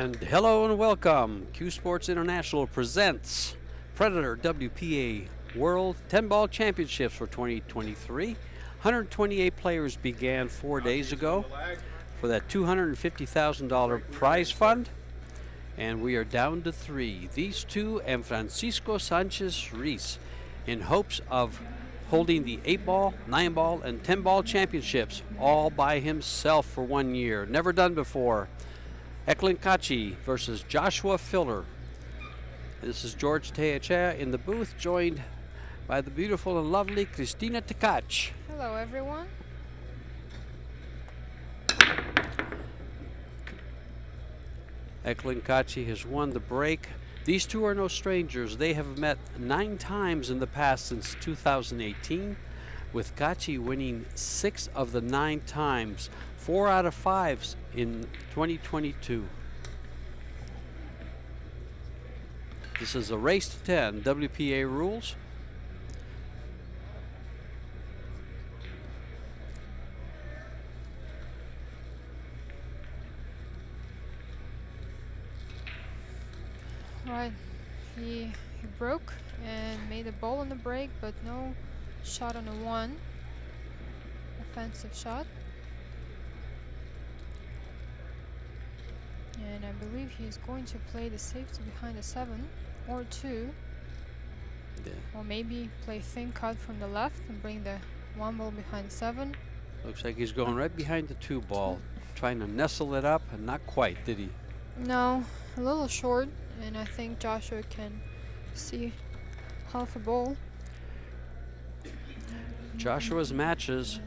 And hello and welcome. CueSports International presents Predator WPA World 10-Ball Championships for 2023. 128 players began 4 days ago for that $250,000 prize fund. And we are down to 3. These two and Francisco Sanchez-Reis in hopes of holding the 8-ball, 9-ball, and 10-ball championships all by himself for 1 year. Never done before. Eklent KACI versus Joshua FILLER. This is George Teachea in the booth, joined by the beautiful and lovely Cristina Tkach. Hello, everyone. Eklent KACI has won the break. These two are no strangers. They have met 9 times in the past since 2018, with KACI winning 6 of the 9 times, 4 out of 5 in 2022. This is a race to 10, WPA rules. Right, he broke and made a ball on the break, but no shot on the 1. Offensive shot. And I believe he's going to play the safety behind the 7 or 2. Yeah. Or maybe play thin cut from the left and bring the 1 ball behind 7. Looks like he's going right behind the 2 ball, trying to nestle it up, and not quite, did he? No, a little short, and I think Joshua can see half a ball. Joshua's matches,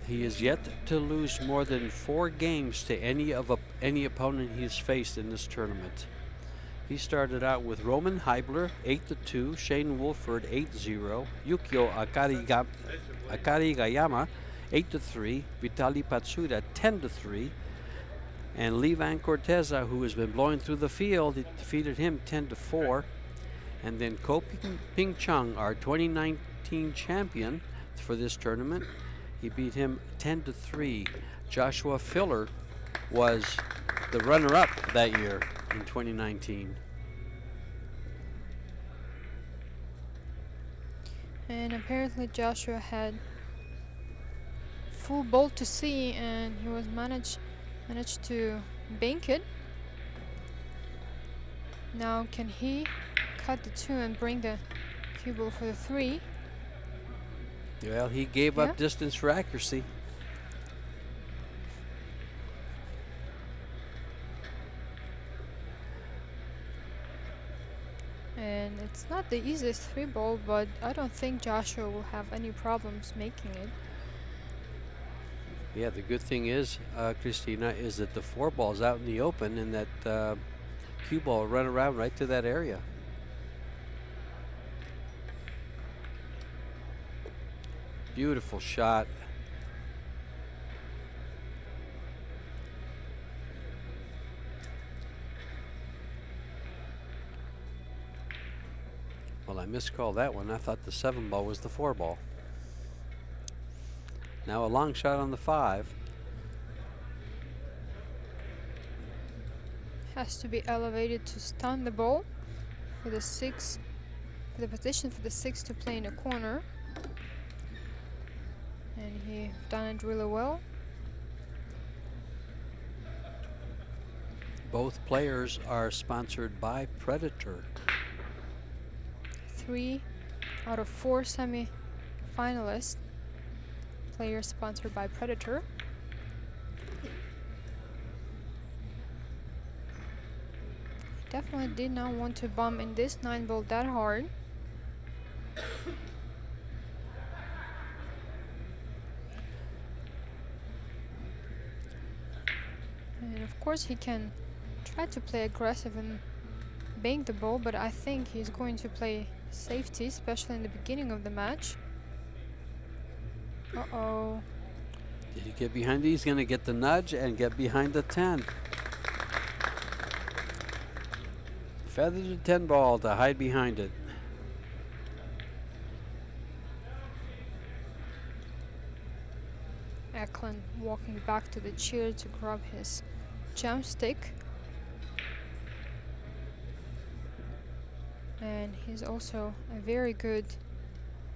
he is yet to lose more than 4 games to any opponent he's faced in this tournament. He started out with Roman Heibler 8-2, Shane Wolford 8-0, Yukio Akarigayama 8-3, Vitali Patsuda 10-3, and Lee Van Corteza, who has been blowing through the field, he defeated him 10-4. And then Ko Ping Chung, our 2019 champion for this tournament, he beat him 10-3. Joshua FILLER was the runner-up that year in 2019. And apparently Joshua had full ball to see, and he was managed to bank it. Now can he cut the 2 and bring the cue ball for the 3? Well, he gave up distance for accuracy. And it's not the easiest 3 ball, but I don't think Joshua will have any problems making it. Yeah, the good thing is, Christina, is that the 4 ball's out in the open, and that cue ball will run around right to that area. Beautiful shot. Well, I miscalled that one. I thought the 7 ball was the 4 ball. Now a long shot on the 5. Has to be elevated to stun the ball for the 6, for the position for the 6 to play in the corner. And he done it really well. Both players are sponsored by Predator. 3 out of 4 semi-finalists, players sponsored by Predator. Definitely did not want to bomb in this 9 ball that hard. And of course he can try to play aggressive and bank the ball, but I think he's going to play safety, especially in the beginning of the match. Uh-oh. Did he get behind it? He's going to get the nudge and get behind the 10. Feather the 10 ball to hide behind it. Eklent walking back to the chair to grab his jump stick. and he's also a very good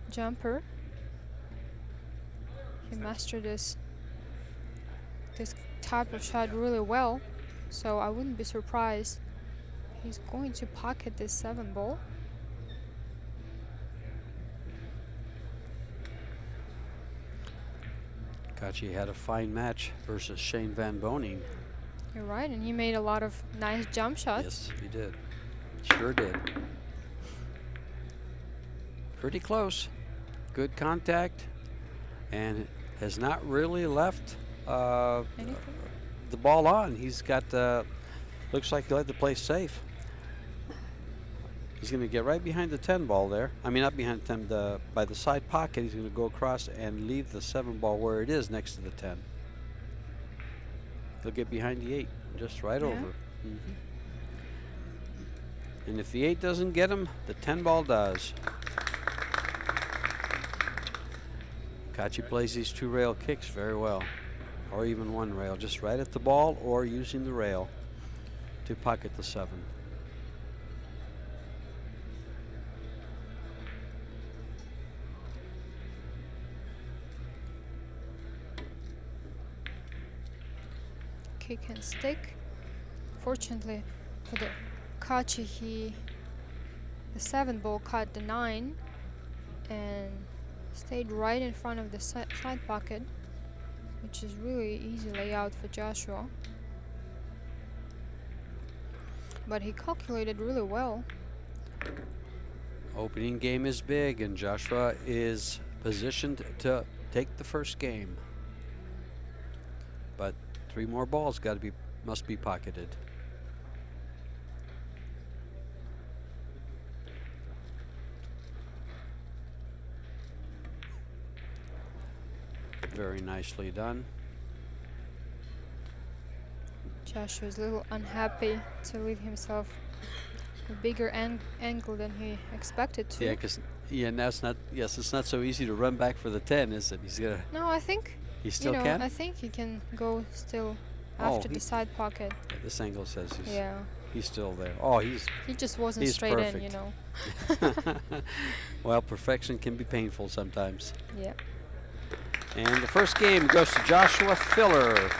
jumper. He mastered this type of shot really well, so I wouldn't be surprised he's going to pocket this 7 ball. KACI had a fine match versus Shane Van Boning. You're right, and he made a lot of nice jump shots. Yes, he did. Sure did. Pretty close. Good contact, and has not really left the ball on. He's got, looks like he let the play safe. He's going to get right behind the 10 ball there. I mean, not behind 10, by the side pocket. He's going to go across and leave the 7 ball where it is next to the 10. He'll get behind the 8, just right over. And if the 8 doesn't get him, the 10 ball does. KACI plays these 2 rail kicks very well, or even 1 rail, just right at the ball or using the rail to pocket the 7. Kick and stick. Fortunately for the KACI, the 7 ball caught the 9 and stayed right in front of the side pocket, which is really easy layout for Joshua. But he calculated really well. Opening game is big, and Joshua is positioned to take the first game. But 3 more balls must be pocketed. Very nicely done. Joshua's a little unhappy to leave himself a bigger angle than he expected to. Yeah, because now it's not. Yes, it's not so easy to run back for the 10, is it? He's gonna. No, I think he still can. I think he can go still after the side pocket. Yeah, this angle says he's. Yeah. He's still there. Oh, he just wasn't straight perfect. in, you know. Well, perfection can be painful sometimes. Yeah. And the first game goes to Joshua Filler.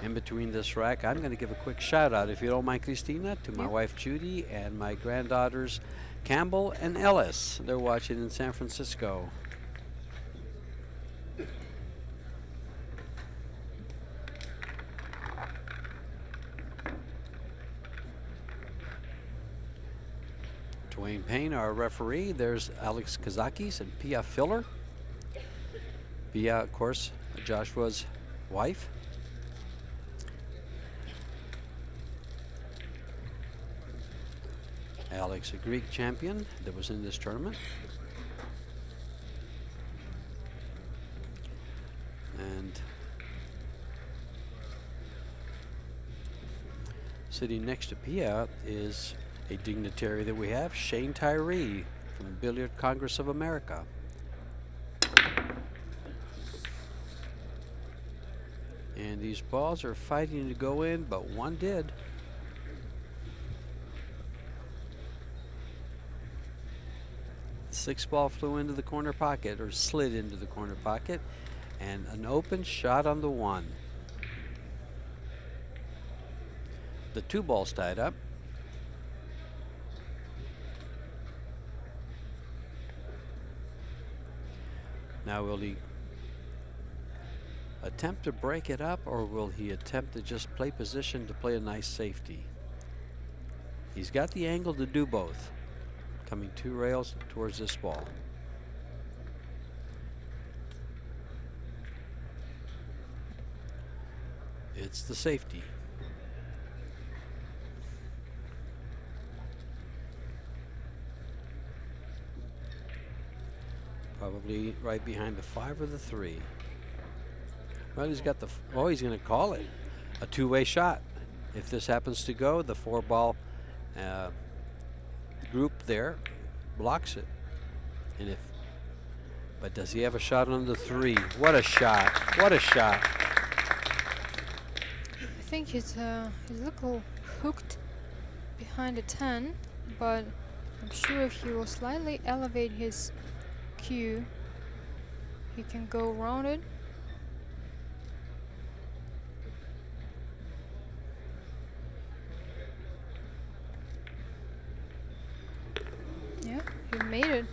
In between this rack, I'm going to give a quick shout out, if you don't mind, Christina, to my wife Judy and my granddaughters Campbell and Ellis. They're watching in San Francisco. Dwayne Payne, our referee. There's Alex Kazakis and Pia Filler. Pia, of course, Joshua's wife. Alex, a Greek champion that was in this tournament. And sitting next to Pia is a dignitary that we have, Shane Tyree from the Billiard Congress of America. And these balls are fighting to go in, but one did. Sixth ball flew into the corner pocket, or slid into the corner pocket, and an open shot on the 1. The 2 balls tied up. Now will he attempt to break it up, or will he attempt to just play position to play a nice safety? He's got the angle to do both. Coming 2 rails towards this ball. It's the safety. Probably right behind the 5 or the 3. Well, he's got the, he's going to call it a 2-way shot. If this happens to go, the 4 ball group there blocks it. And but does he have a shot on the 3? What a shot. What a shot. I think he's a little hooked behind the 10. but I'm sure if he will slightly elevate his cue, he can go around it. Yeah, he made it.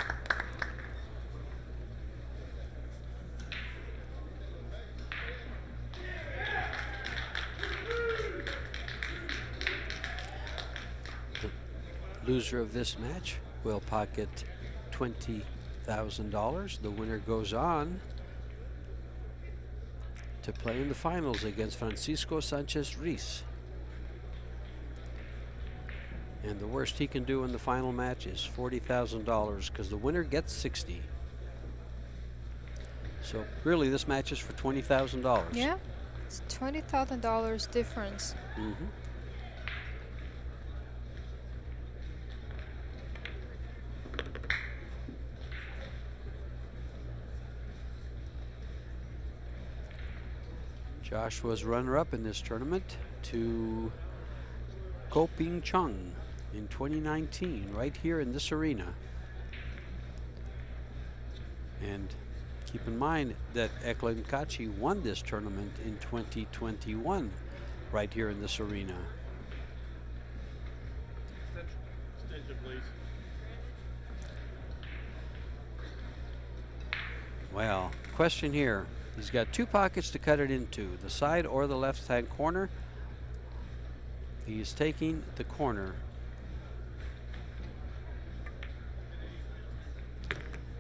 Loser of this match will pocket $20,000. The winner goes on to play in the finals against Francisco Sanchez-Reis. And the worst he can do in the final match is $40,000 because the winner gets 60. So really this match is for $20,000. Yeah, it's $20,000 difference. Mm-hmm. Josh was runner-up in this tournament to Koping Chung in 2019, right here in this arena. And keep in mind that Eklent KACI won this tournament in 2021, right here in this arena. Attention, please. Well, question here. He's got two pockets to cut it into, the side or the left-hand corner. He is taking the corner.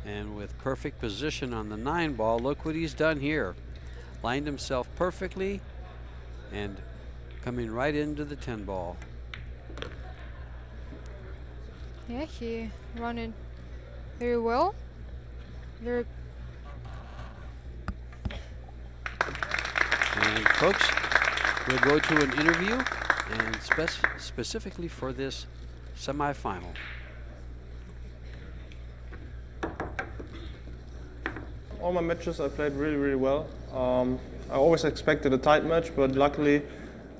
And with perfect position on the 9 ball, look what he's done here. Lined himself perfectly and coming right into the 10 ball. Yeah, he run it very well. Very. And folks, we'll go to an interview and specifically for this semifinal. All my matches I played really, really well. I always expected a tight match, but luckily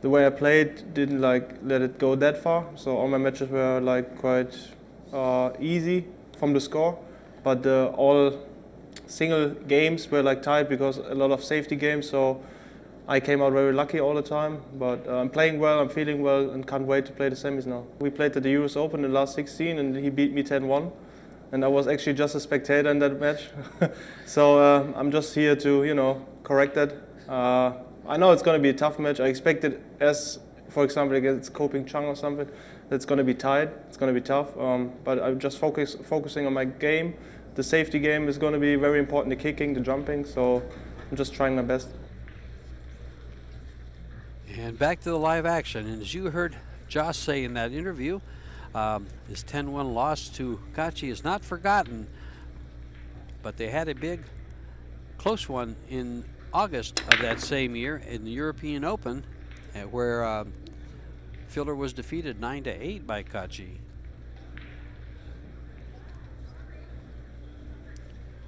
the way I played didn't let it go that far. So all my matches were quite easy from the score, but all single games were tight because a lot of safety games. So I came out very lucky all the time, but I'm playing well, I'm feeling well, and can't wait to play the semis now. We played at the US Open in the last 16, and he beat me 10-1. And I was actually just a spectator in that match. So I'm just here to, correct that. I know it's going to be a tough match. I expected, as for example against Koping Chung or something, that's going to be tight. It's going to be tough. But I'm just focusing on my game. The safety game is going to be very important. The kicking, the jumping. So I'm just trying my best. And back to the live action. And as you heard Josh say in that interview, his 10-1 loss to KACI is not forgotten, but they had a big, close one in August of that same year in the European Open, where Filler was defeated 9-8 by KACI.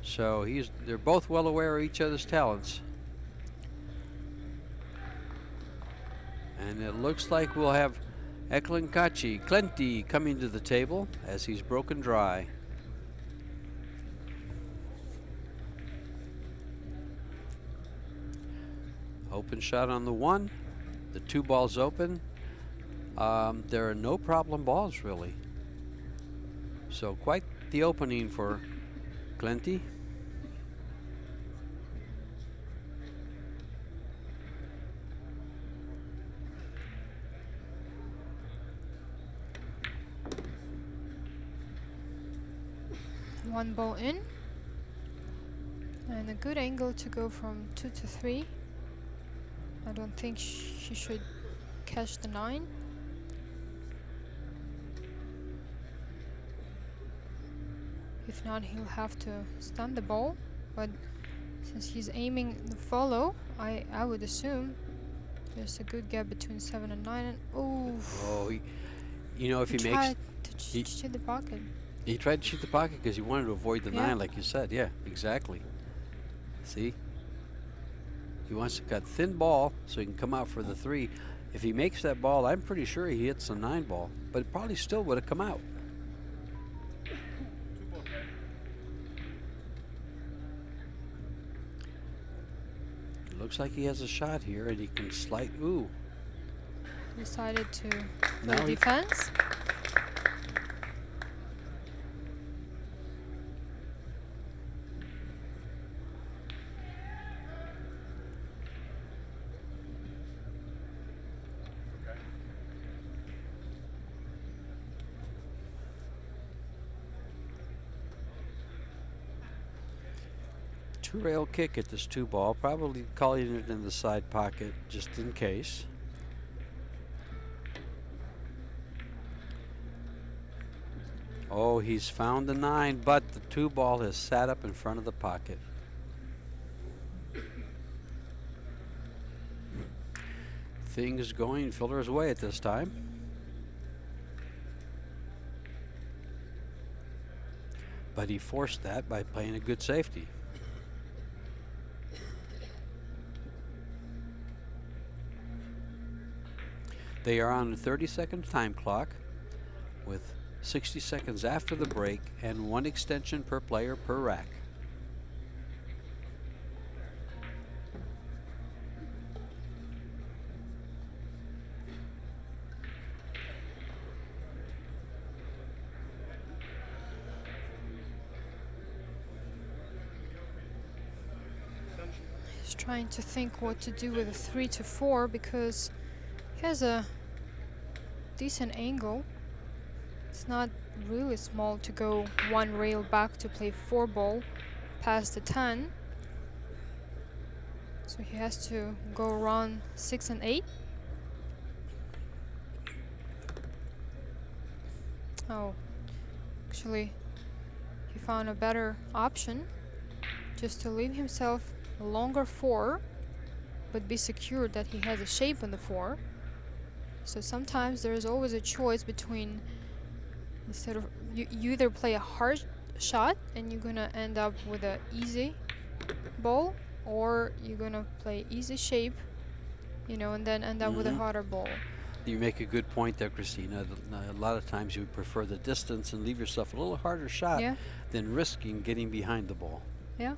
So they're both well aware of each other's talents. And it looks like we'll have Eklent KACI, Klenty, coming to the table as he's broken dry. Open shot on the 1, the 2 balls open. There are no problem balls really. So quite the opening for Klenty. One ball in, and a good angle to go from 2 to 3. I don't think she should catch the 9. If not, he'll have to stun the ball, but since he's aiming the follow, I would assume there's a good gap between 7 and 9. And oh, if he makes to cheat the pocket. He tried to shoot the pocket because he wanted to avoid the 9, like you said. Yeah, exactly. See? He wants to cut thin ball so he can come out for the 3. If he makes that ball, I'm pretty sure he hits the 9 ball, but it probably still would have come out. Looks like he has a shot here, and he can slide. Ooh. Decided to Now play he- defense. Two-rail kick at this 2-ball, probably calling it in the side pocket just in case. Oh, he's found the 9, but the 2-ball has sat up in front of the pocket. Things going Filler's way at this time. But he forced that by playing a good safety. They are on a 30-second time clock with 60 seconds after the break and 1 extension per player per rack. He's trying to think what to do with a 3 to 4 because he has a decent angle. It's not really small to go 1 rail back to play 4-ball past the 10. So he has to go around 6 and 8. Oh, actually, he found a better option, just to leave himself a longer 4, but be secure that he has a shape on the 4. So sometimes there is always a choice between, instead of you either play a hard shot and you're gonna end up with an easy ball, or you're gonna play easy shape, you know, and then end up with a harder ball. You make a good point there, Christina. A lot of times you would prefer the distance and leave yourself a little harder shot than risking getting behind the ball. Yeah,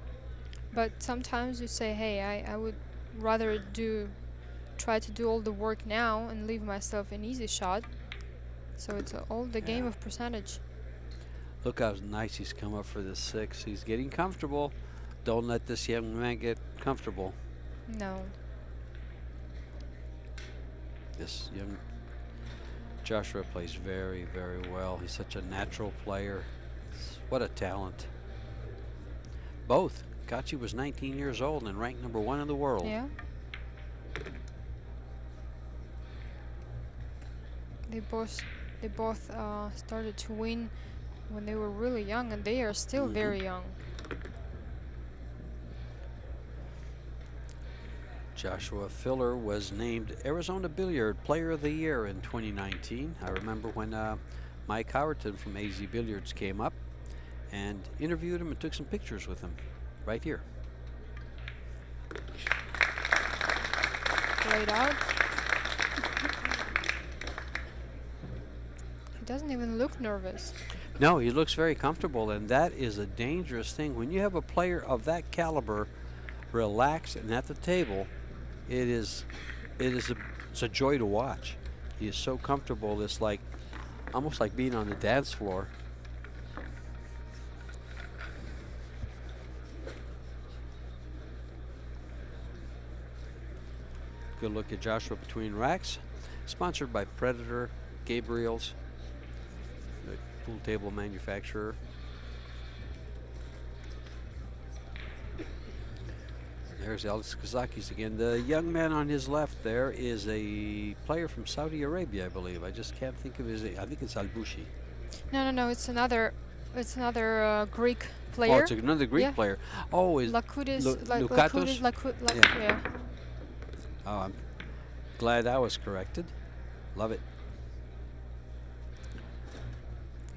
but sometimes you say, hey, I would rather try to do all the work now and leave myself an easy shot. So it's all the game of percentage. Look how nice he's come up for this 6. He's getting comfortable. Don't let this young man get comfortable. No. This young Joshua plays very, very well. He's such a natural player. What a talent. Both. Kaci was 19 years old and ranked #1 in the world. Yeah. They both started to win when they were really young, and they are still very young. Joshua Filler was named Arizona Billiard Player of the Year in 2019. I remember when Mike Howerton from AZ Billiards came up and interviewed him and took some pictures with him right here. Played out. He doesn't even look nervous. No, he looks very comfortable, and that is a dangerous thing. When you have a player of that caliber relaxed and at the table, it's a joy to watch. He is so comfortable. It's like almost like being on the dance floor. Good look at Joshua between racks. Sponsored by Predator, Gabriel's, the pool table manufacturer. There's Alex Kazakis again. The young man on his left there is a player from Saudi Arabia, I believe. I just can't think of his name. I think it's Al-Bushi. No. It's another Greek player. Oh, it's another Greek player. Oh, is Lakoutis, Lukatos? yeah. Oh, I'm glad I was corrected. Love it.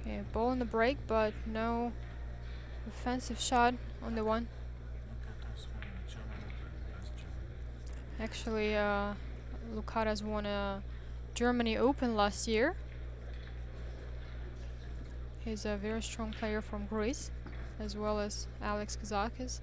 Okay, ball in the break, but no offensive shot on the 1. Actually, Lukatas won a Germany Open last year. He's a very strong player from Greece, as well as Alex Kazakis.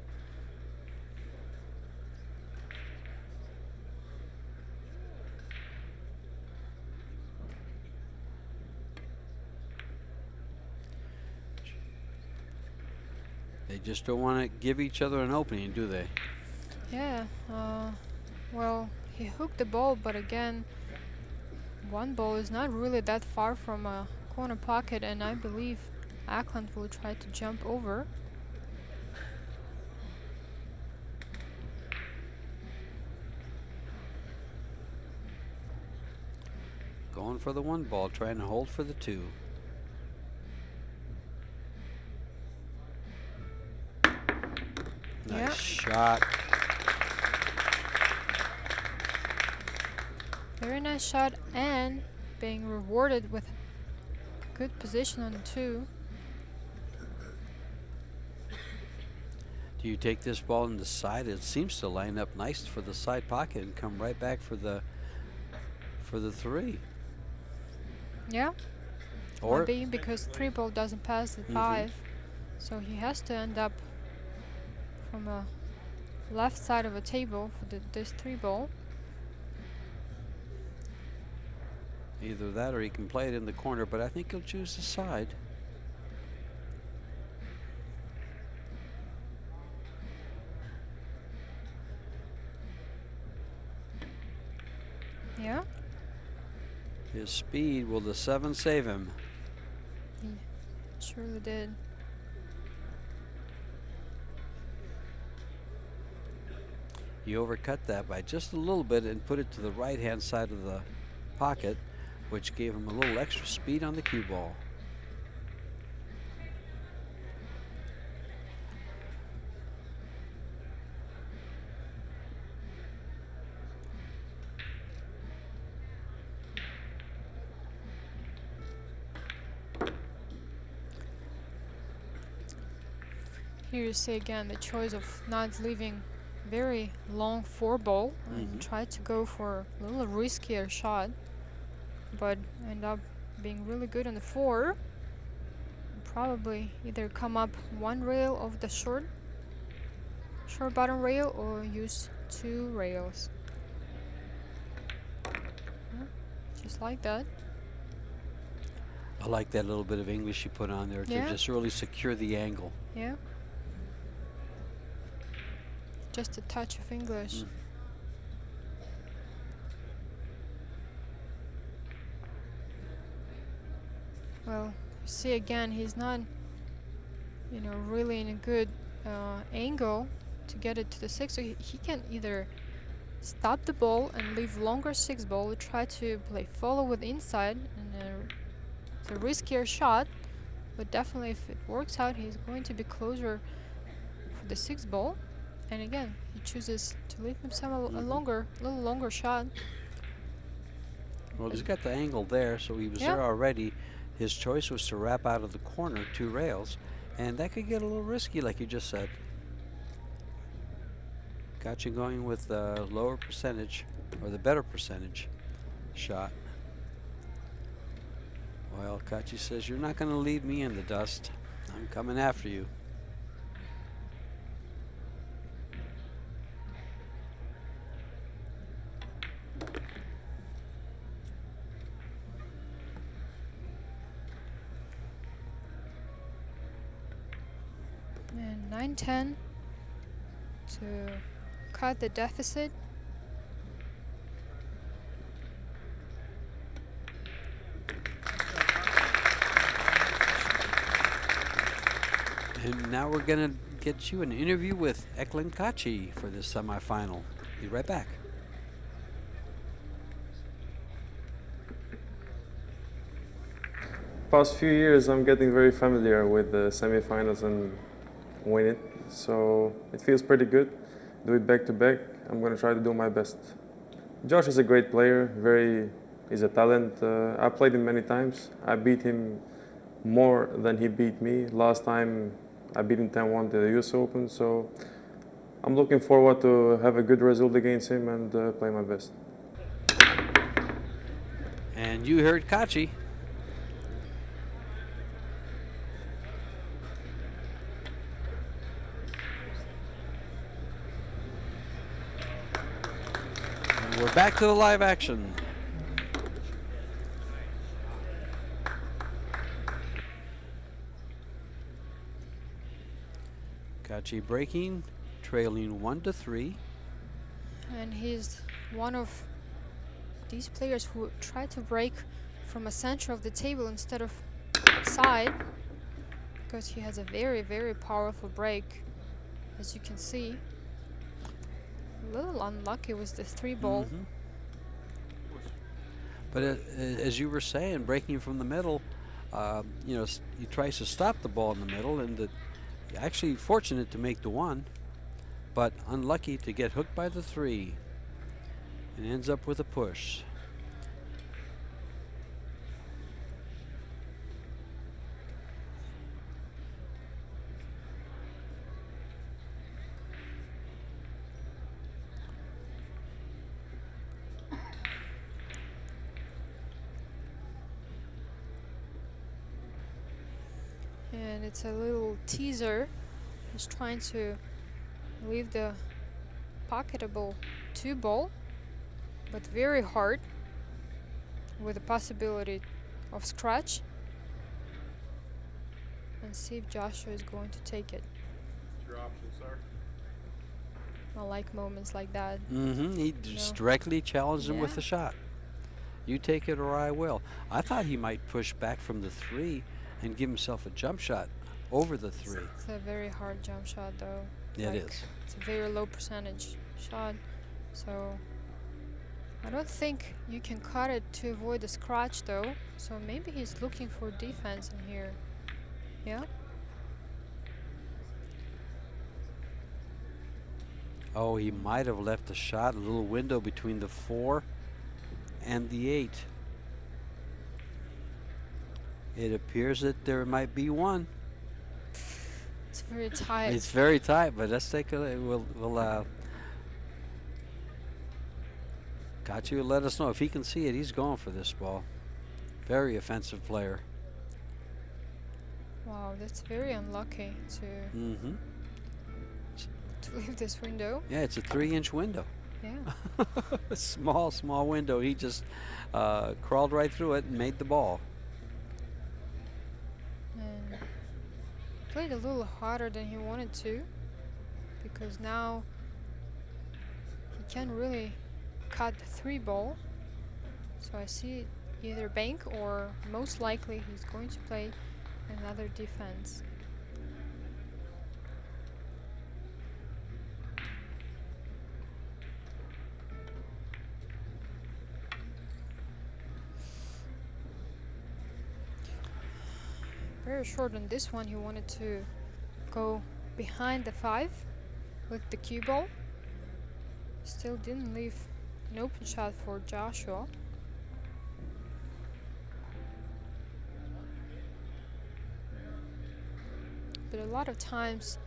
They just don't want to give each other an opening, do they? Yeah. Well, he hooked the ball, but again, one ball is not really that far from a corner pocket, and I believe Eklent will try to jump over. Going for the one ball, trying to hold for the two. Nice Yeah. shot. Very nice shot, and being rewarded with good position on the two. Do you take this ball in the side? It seems to line up nice for the side pocket and come right back for the three. Yeah. Or Maybe because three ball doesn't pass the five, so he has to end up from a left side of a table for this three ball. either that or he can play it in the corner, but I think he'll choose the side. Yeah. His speed, will the 7 save him? He surely did. He overcut that by just a little bit and put it to the right-hand side of the pocket, which gave him a little extra speed on the cue ball. Here you see again the choice of not leaving very long 4 ball and try to go for a little riskier shot, but end up being really good on the 4. Probably either come up 1 rail of the short bottom rail or use 2 rails. Yeah, just like that. I like that little bit of English you put on there to Yeah. just really secure the angle. Yeah. Just a touch of English. Well, see again, he's not, really in a good angle to get it to the 6. So he can either stop the ball and leave longer 6 ball, or try to play follow with inside, and it's a riskier shot. But definitely, if it works out, he's going to be closer for the 6 ball. And again, he chooses to leave himself a little longer shot. Well, he's got the angle there, so he was there already. His choice was to wrap out of the corner 2 rails, and that could get a little risky, like you just said. Got you going with the lower percentage, or the better percentage shot. Well, Kachi says, you're not going to leave me in the dust. I'm coming after you. And 9-10 to cut the deficit. And now we're going to get you an interview with Eklent KACI for this semifinal. Be right back. Past few years, I'm getting very familiar with the semifinals and win it. So it feels pretty good. Do it back to back. I'm going to try to do my best. Josh is a great player. He's a talent. I played him many times. I beat him more than he beat me. Last time I beat him 10-1 to the US Open. So I'm looking forward to have a good result against him and play my best. And you heard KACI. We're back to the live action. Kaci breaking, trailing 1-3. And he's one of these players who try to break from a center of the table instead of side, because he has a very, very powerful break, as you can see. A little unlucky with the 3-ball. But as you were saying, breaking from the middle, you know, he tries to stop the ball in the middle, and actually fortunate to make the 1, but unlucky to get hooked by the 3, and ends up with a push. And it's a little teaser. He's trying to leave the pocketable 2-ball, but very hard, with the possibility of scratch. And see if Joshua is going to take it. What's your option, sir? I like moments like that. He just directly challenged him with the shot. You take it or I will. I thought he might push back from the 3 and give himself a jump shot over the 3. It's a very hard jump shot, though. It is. It's a very low percentage shot, so I don't think you can cut it to avoid the scratch, though. So maybe he's looking for defense in here. Yeah. Oh, he might have left a shot, a little window between the 4 and the 8. It appears that there might be one. It's very tight. It's very tight, but let's take a look. Kaci will let us know if he can see it. He's going for this ball. Very offensive player. Wow, that's very unlucky to leave this window. Yeah, it's a 3-inch window. Yeah. A small window. He just crawled right through it and made the ball. And played a little harder than he wanted to, because now he can really cut the 3-ball. So I see either bank, or most likely he's going to play another defense. Very short on this one. He wanted to go behind the 5 with the cue ball. Still didn't leave an open shot for Joshua. But a lot of times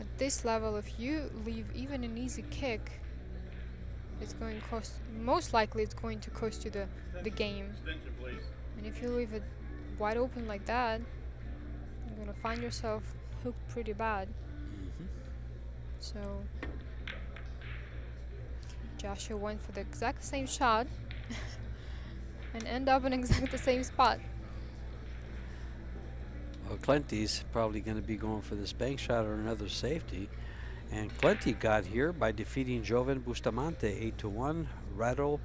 at this level, if you leave even an easy kick, it's going to cost, most likely it's going to cost you the game. Extension, please. And if you leave it wide open like that, you're going to find yourself hooked pretty bad. So Joshua went for the exact same shot and end up in exactly the same spot. Well, Clenty's probably going to be going for this bank shot or another safety. And Clenty got here by defeating Joven Bustamante 8-1, Rado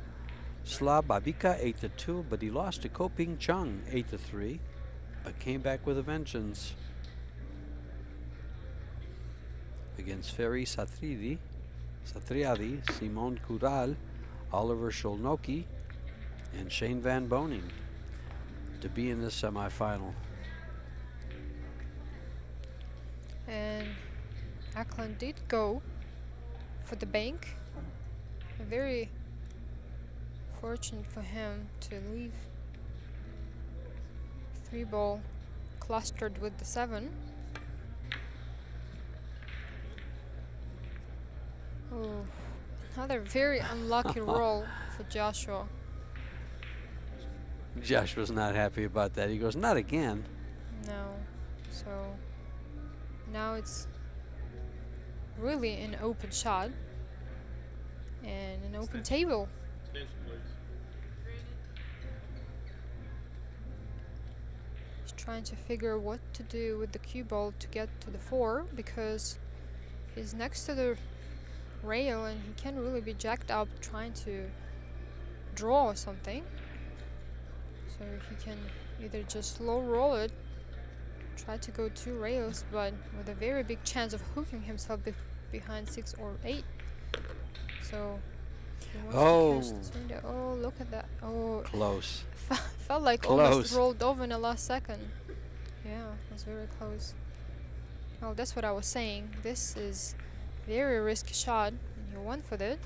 Slababika 8-2, but he lost to Koping Chung 8-3, but came back with a vengeance against Ferry Satriadi, Simon Kural, Oliver Sholnoki, and Shane Van Boning to be in the semifinal. And Eklent did go for the bank. Very fortunate for him to leave 3-ball clustered with the 7. Oh, another very unlucky roll for Joshua. Josh was not happy about that. He goes, not again. No. So now it's really an open shot and an open table. Extension, please. He's trying to figure what to do with the cue ball to get to the 4, because he's next to the rail and he can't really be jacked up trying to draw or something. So he can either just slow roll it, try to go 2 rails, but with a very big chance of hooking himself behind 6 or 8. So he wants to catch this window. Oh, look at that. Oh, Close. felt like Close. almost rolled over in the last second. Yeah, it was very close. Well, that's what I was saying. This is very risky shot, and he went for it.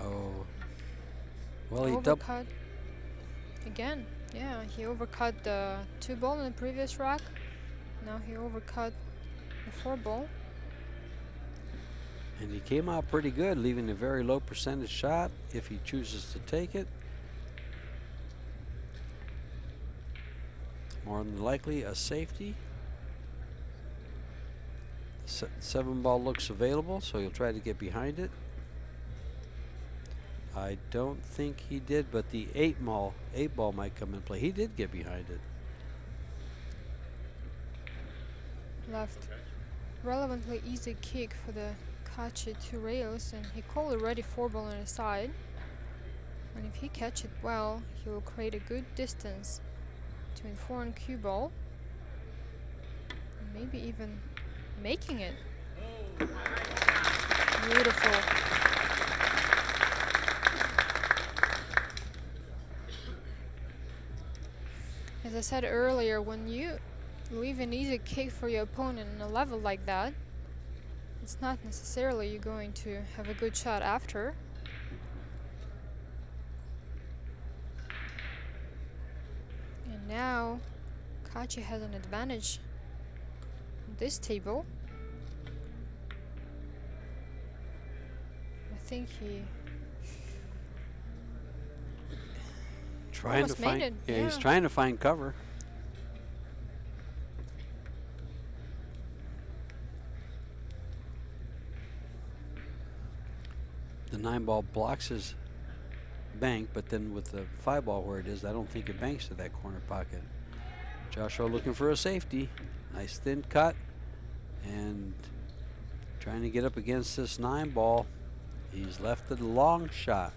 Oh. Well, he doubled. Overcut again. Yeah, he overcut the 2 ball in the previous rack. Now he overcut the 4 ball. And he came out pretty good, leaving a very low percentage shot if he chooses to take it. More than likely a safety. 7 ball looks available, so he'll try to get behind it. I don't think he did, but the 8 ball might come in play. He did get behind it. Left. Relevantly easy kick for the KACI 2 rails, and he called already 4 ball on the side. And if he catch it well, he will create a good distance between 4 and cue ball. And maybe even making it. Beautiful. As I said earlier, when you leave an easy kick for your opponent on a level like that, it's not necessarily you're going to have a good shot after. And now KACI has an advantage on this table. I think he Trying to almost made find it. yeah, he's trying to find cover. The 9 ball blocks his bank, but then with the 5 ball where it is, I don't think it banks to that corner pocket. Joshua looking for a safety. Nice thin cut and trying to get up against this 9 ball. He's left it a long shot.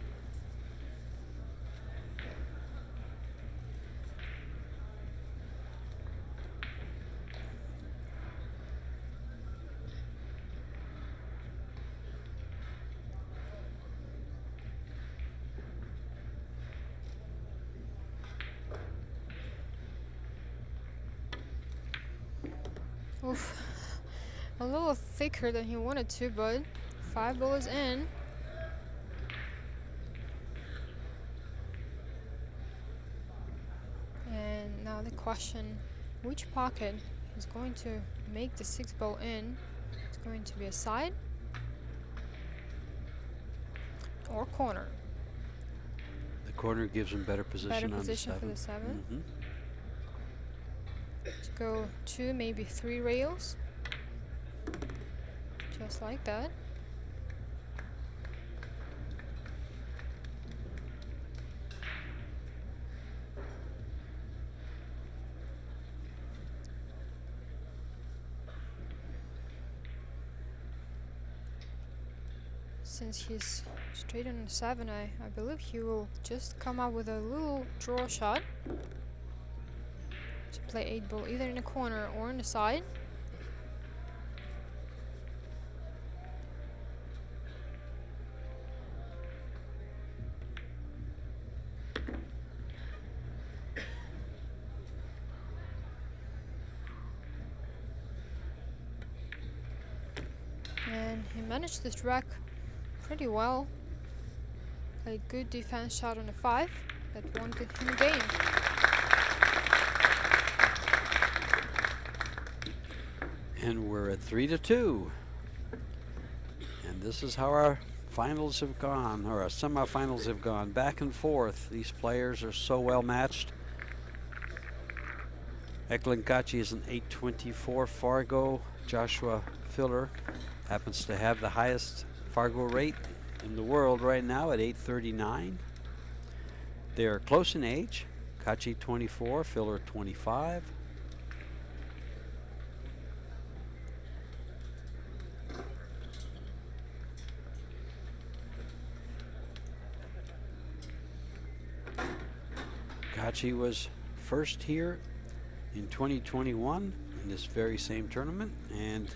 Oof. A little thicker than he wanted to, but 5 ball is in. And now the question, which pocket is going to make the 6 ball in? It's going to be a side or corner. The corner gives him better position Better on position the 7. for the 7. Mhm. To go 2, maybe 3 rails. Just like that. Since he's straight on the 7, I believe he will just come up with a little draw shot to play 8 ball either in the corner or on the side. And he managed this rack pretty well. Played good defense shot on the 5 that won him the game. And we're at 3-2. And this is how our finals have gone, or our semifinals have gone, back and forth. These players are so well matched. Eklent KACI is an 824 Fargo. Joshua Filler happens to have the highest Fargo rate in the world right now at 839. They're close in age. KACI 24, Filler 25. KACI was first here in 2021 in this very same tournament, and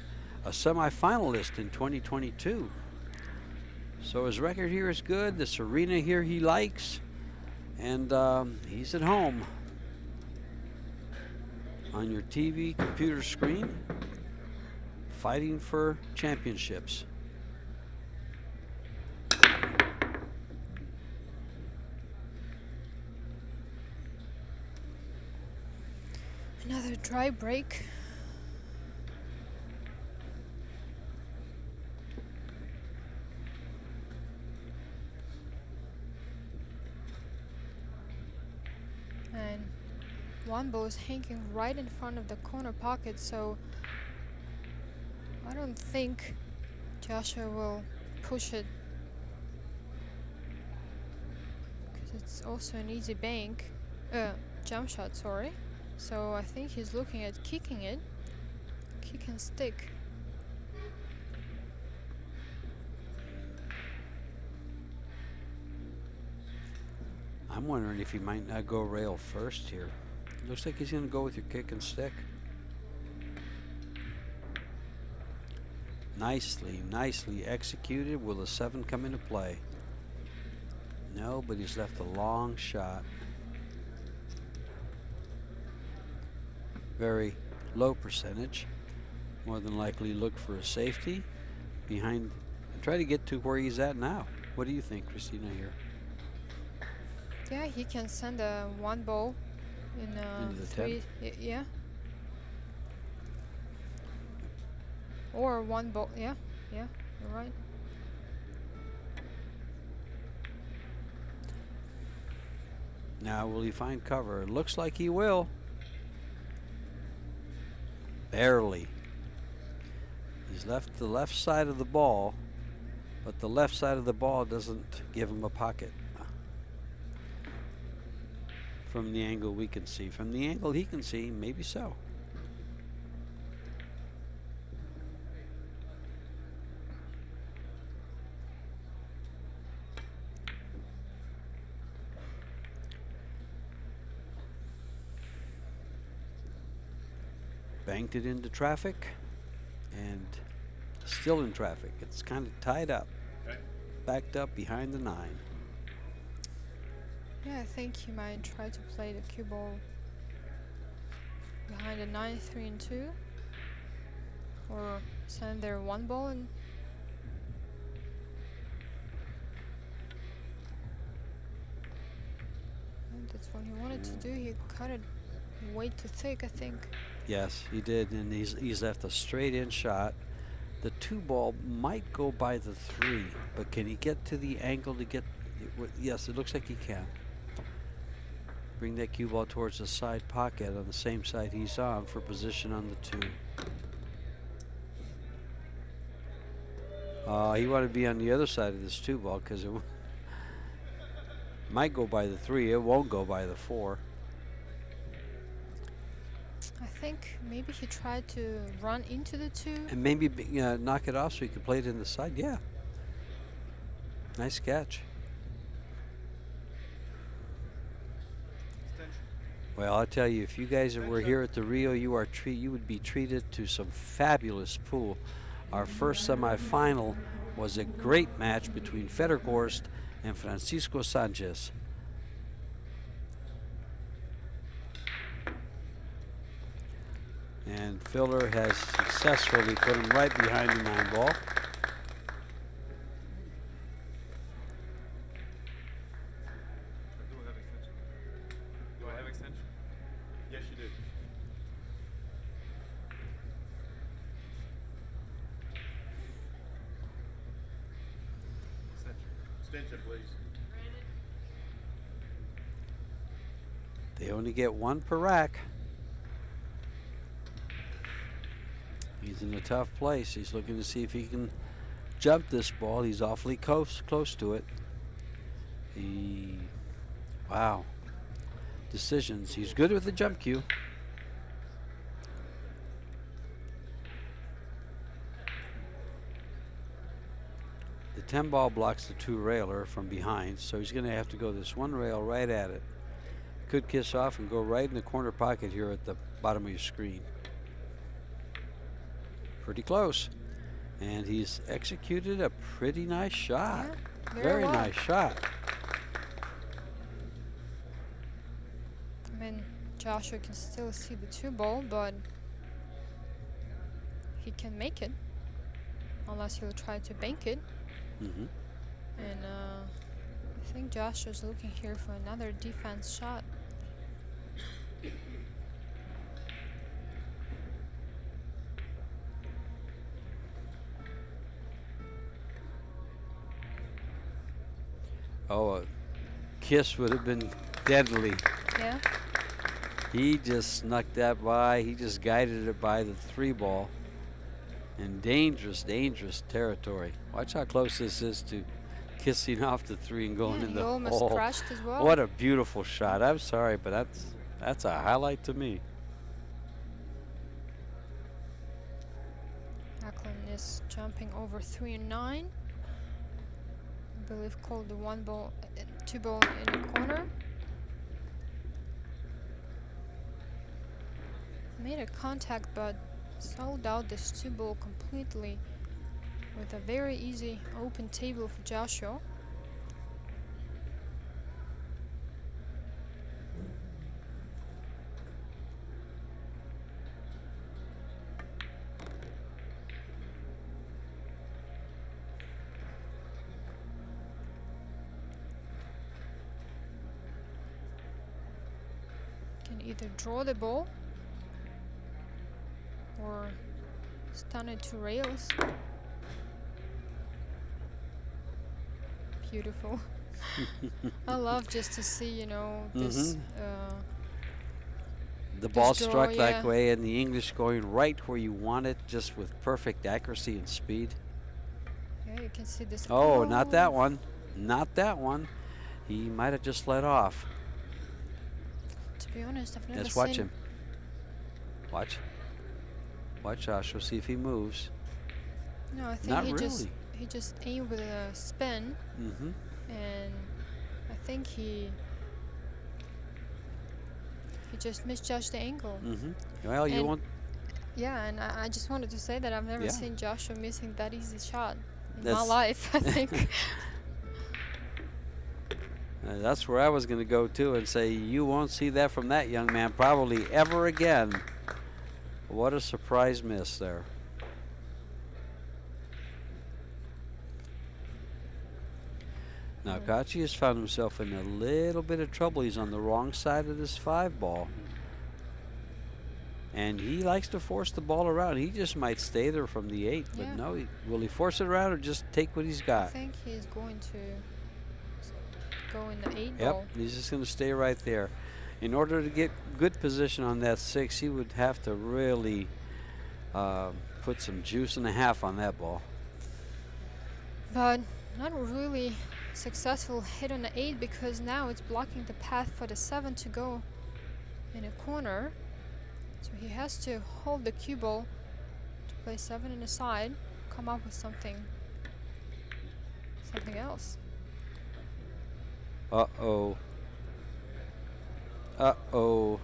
a semi-finalist in 2022. So his record here is good. This arena here he likes, and he's at home on your TV computer screen fighting for championships. Another dry break. And one ball is hanging right in front of the corner pocket, so I don't think Joshua will push it, because it's also an easy bank, jump shot, sorry. So I think he's looking at kicking it, kick and stick. I'm wondering if he might not go rail first here. Looks like he's going to go with your kick and stick. Nicely executed. Will the 7 come into play? No, but he's left a long shot. Very low percentage. More than likely look for a safety behind and try to get to where he's at now. What do you think, Christina, here? Yeah, he can send a one ball in Into the 3, yeah. Or one ball, yeah, you're right. Now, will he find cover? It looks like he will. Barely. He's left the left side of the ball, but the left side of the ball doesn't give him a pocket. From the angle we can see. From the angle he can see, maybe so. Banked it into traffic, and still in traffic. It's kind of tied up, backed up behind the 9. Yeah, I think he might try to play the cue ball behind the 9, 3, and 2, or send their one ball and that's what he wanted to do. He cut it way too thick, I think. Yes, he did, and he's left a straight in shot. The 2 ball might go by the 3, but can he get to the angle to get? Yes, it looks like he can. Bring that cue ball towards the side pocket on the same side he's on for position on the 2. He wanted to be on the other side of this 2 ball because it might go by the 3. It won't go by the 4. I think maybe he tried to run into the 2. And maybe knock it off so he could play it in the side. Yeah. Nice catch. Well, I'll tell you, if you guys were here at the Rio, you would be treated to some fabulous pool. Our first semifinal was a great match between Federghorst and Francisco Sanchez. And Filler has successfully put him right behind the 9 ball. Do I have extension? Yes, you do. Extension, please. They only get 1 per rack. He's in a tough place. He's looking to see if he can jump this ball. He's awfully close to it. He Wow. Decisions. He's good with the jump cue. The 10 ball blocks the 2 railer from behind, so he's going to have to go this 1 rail right at it. Could kiss off and go right in the corner pocket here at the bottom of your screen. Pretty close. And he's executed a pretty nice shot. Yeah, Very well. nice shot. I mean, Joshua can still see the 2 ball, but he can make it. Unless he'll try to bank it. Mm-hmm. And I think Joshua's looking here for another defense shot. Oh, a kiss would have been deadly. Yeah. He just snuck that by. He just guided it by the 3 ball. In dangerous, dangerous territory. Watch how close this is to kissing off the 3 and going in he the almost hole. crashed as well. What a beautiful shot. I'm sorry, but that's a highlight to me. Eklent is jumping over 3 and 9. I believe called the 1 ball, 2 ball in the corner. Made a contact, but sold out this 2 ball completely with a very easy open table for Joshua. Can either draw the ball or stun it to rails. Beautiful. I love just to see, you know, this The ball draw, struck that yeah. way, and the English going right where you want it, just with perfect accuracy and speed. yeah, you can see this. Oh, not that one. Not that one. He might have just let off. To be honest, I've never Let's seen. watch him. Watch. Watch Joshua, see if he moves. No, I think Not he really. just aimed with a spin, Mm-hmm. and I think he just misjudged the angle. Mm-hmm. Well, you And- won't. Yeah, and I just wanted to say that I've never Yeah. seen Joshua missing that easy shot in my That's- life. I think. That's where I was going to go too and say you won't see that from that young man probably ever again. What a surprise miss there. Now Kaci has found himself in a little bit of trouble. He's on the wrong side of this 5 ball. And he likes to force the ball around. He just might stay there from the 8, but Yeah. no, will he force it around or just take what he's I got? think he's going to go in the 8 Yep, ball. he's just going to stay right there. In order to get good position on that 6, he would have to really put some juice and a half on that ball. But not really successful hit on the 8 because now it's blocking the path for the 7 to go in a corner. So he has to hold the cue ball to play 7 in the side, come up with something else. Uh-oh. Uh-oh.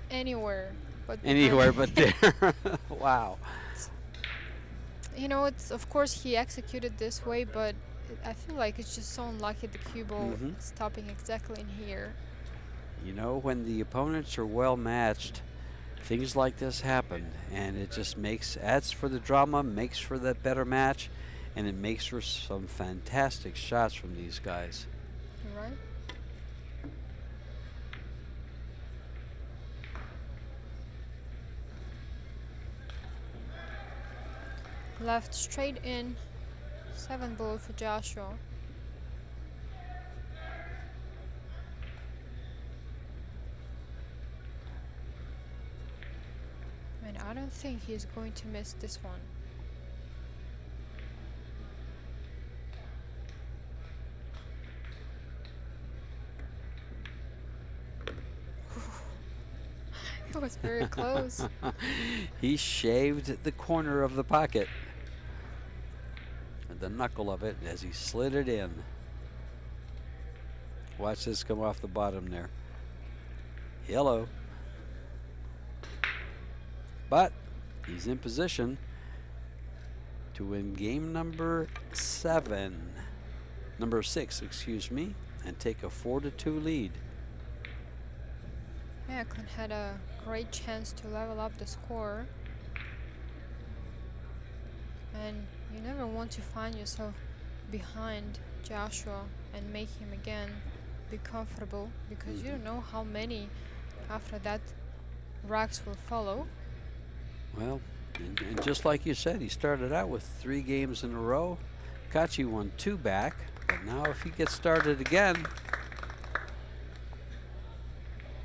Anywhere but Anywhere behind. but there. Wow. You know, it's of course he executed this way, but I feel like it's just so unlucky the cue ball Mhm. stopping exactly in here. You know, when the opponents are well matched, things like this happen, and it just adds for the drama, makes for that better match, and it makes for some fantastic shots from these guys. Right? Left straight in, 7 ball for Joshua. And I don't think he's going to miss this one. It was very close. He shaved the corner of the pocket, the knuckle of it, as he slid it in. Watch this come off the bottom there. Hello. But he's in position to win game number 6, excuse me, and take a 4-2 lead. Yeah, Eklent had a great chance to level up the score. And you never want to find yourself behind Joshua and make him again be comfortable, because you don't know how many after that racks will follow. Well, and just like you said, he started out with 3 games in a row. KACI won 2 back, but now if he gets started again,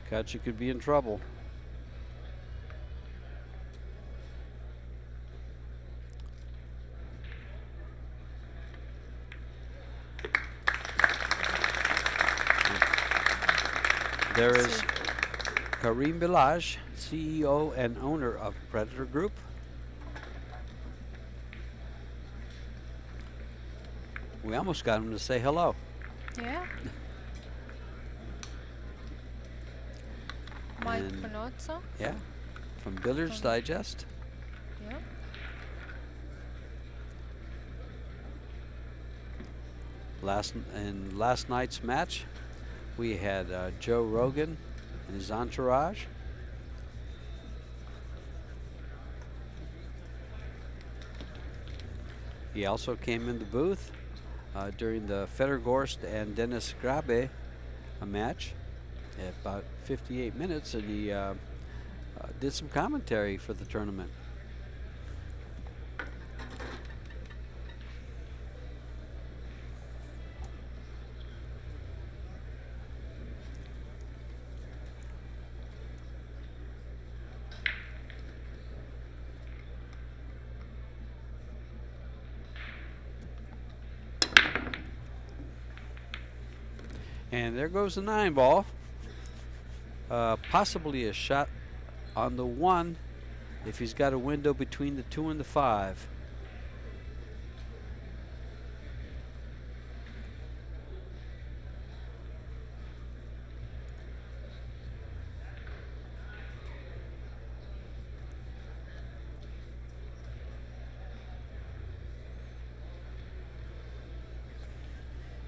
KACI could be in trouble. There is Karim Bilaj, CEO and owner of Predator Group. We almost got him to say hello. Yeah. Mike And- Panozza. Yeah, from Billiards From- Digest. Yeah. In last night's match, we had Joe Rogan and his entourage. He also came in the booth during the Federgorst and Dennis Grabe match at about 58 minutes, and he did some commentary for the tournament. And there goes the 9 ball. Possibly a shot on the 1 if he's got a window between the 2 and the 5.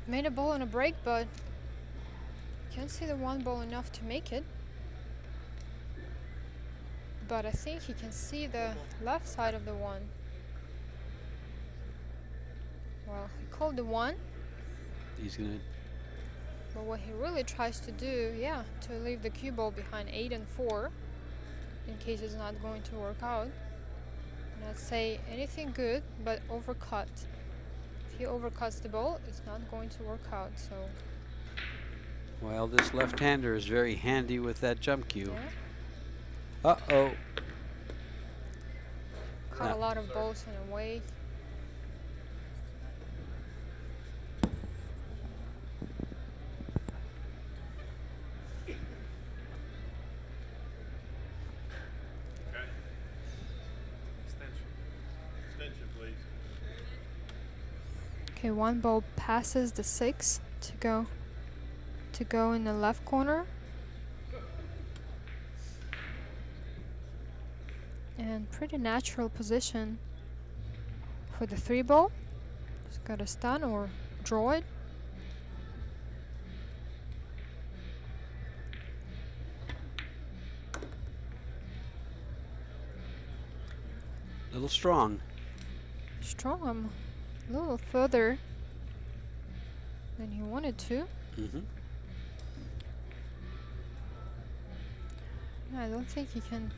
Made a ball on a break, but can't see the 1 ball enough to make it. But I think he can see the left side of the 1. Well, he called the 1. He's gonna. But what he really tries to do, yeah, to leave the cue ball behind 8 and 4 in case it's not going to work out. Not say anything good, but overcut. If he overcuts the ball, it's not going to work out. So Well, this left-hander is very handy with that jump cue. yeah, Uh-oh. caught a lot of balls in a way. Okay. Extension. Extension, please. Okay, 1 ball passes the 6 to go in the left corner. And pretty natural position for the 3 ball. Just gotta stun or draw it. Little strong. Strong, a little further than he wanted to. Mm-hmm. I don't think he can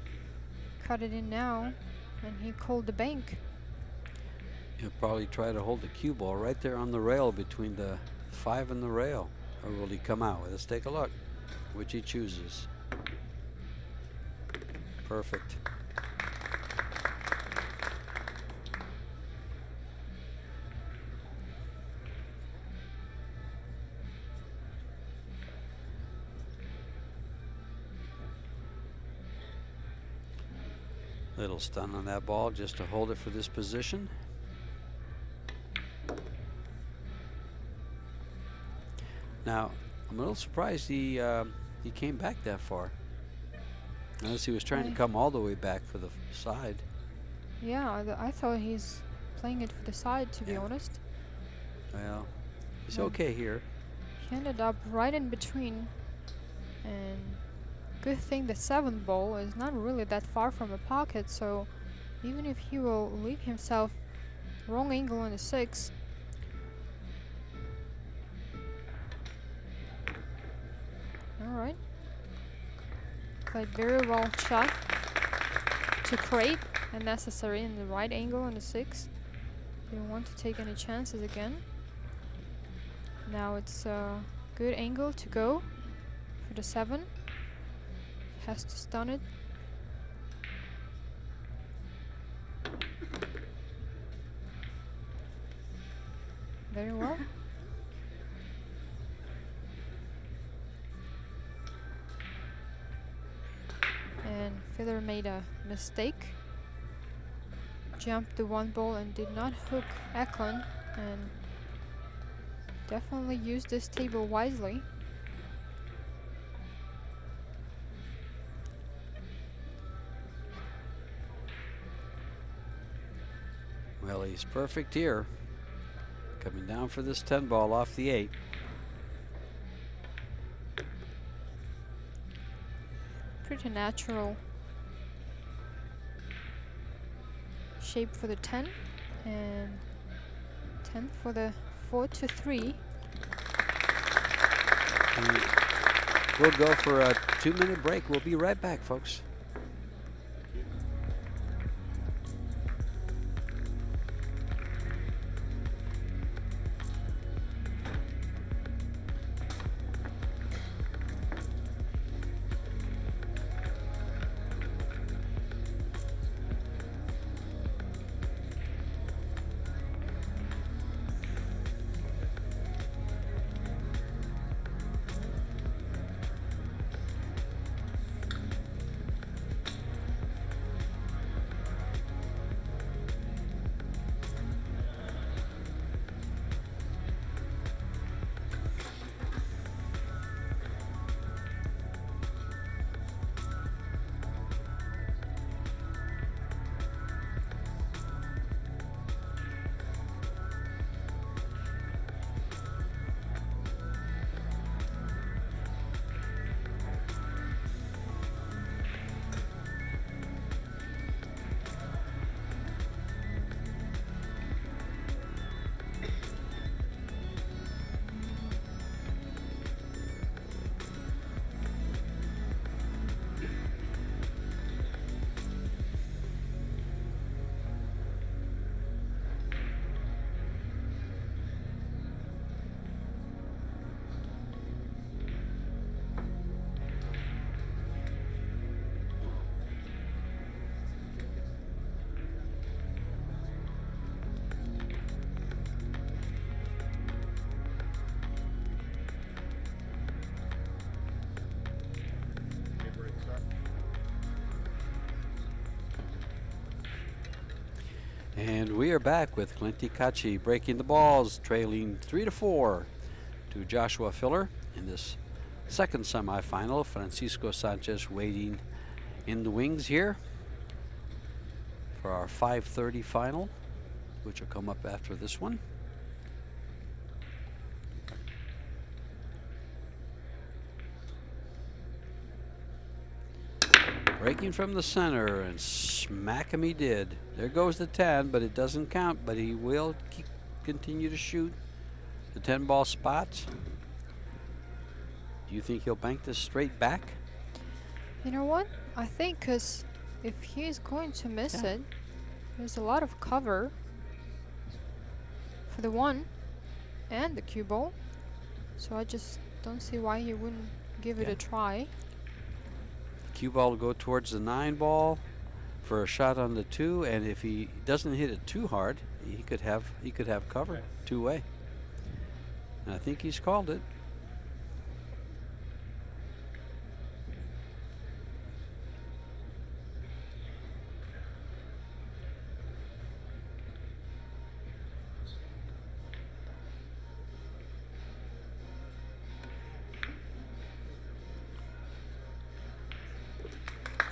cut it in now, and he called the bank. He'll probably try to hold the cue ball right there on the rail between the 5 and the rail. Or will he come out? Let's take a look. Which he chooses. Perfect. Little stun on that ball just to hold it for this position. Now, I'm a little surprised he came back that far. Unless he was trying to come all the way back for the side. Yeah, I thought he's playing it for the side, to be honest. Well, he's okay here. He ended up right in between. And good thing the 7th ball is not really that far from the pocket, so even if he will leave himself wrong angle on the 6, alright. Played very well shot to create unnecessary in the right angle on the 6. Didn't want to take any chances again. Now it's a good angle to go for the 7. Has to stun it. Very well. And Filler made a mistake. Jumped the 1 ball and did not hook Eklent, and definitely used this table wisely. Well, he's perfect here. Coming down for this 10 ball off the 8. Pretty natural shape for the 10, and 10 for the 4-3. We'll go for a 2-minute break. We'll be right back, folks. And we are back with Eklent KACI breaking the balls, trailing 3-4 to Joshua Filler in this second semifinal. Francisco Sanchez waiting in the wings here for our 5:30 final, which will come up after this one. Breaking from the center, and smack him he did. There goes the 10, but it doesn't count, but he will continue to shoot the 10 ball spots. Do you think he'll bank this straight back? You know what? I think because if he's going to miss it, there's a lot of cover for the 1 and the cue ball. So I just don't see why he wouldn't give it a try. Cue ball will go towards the 9 ball for a shot on the 2, and if he doesn't hit it too hard, he could have cover two-way. And I think he's called it.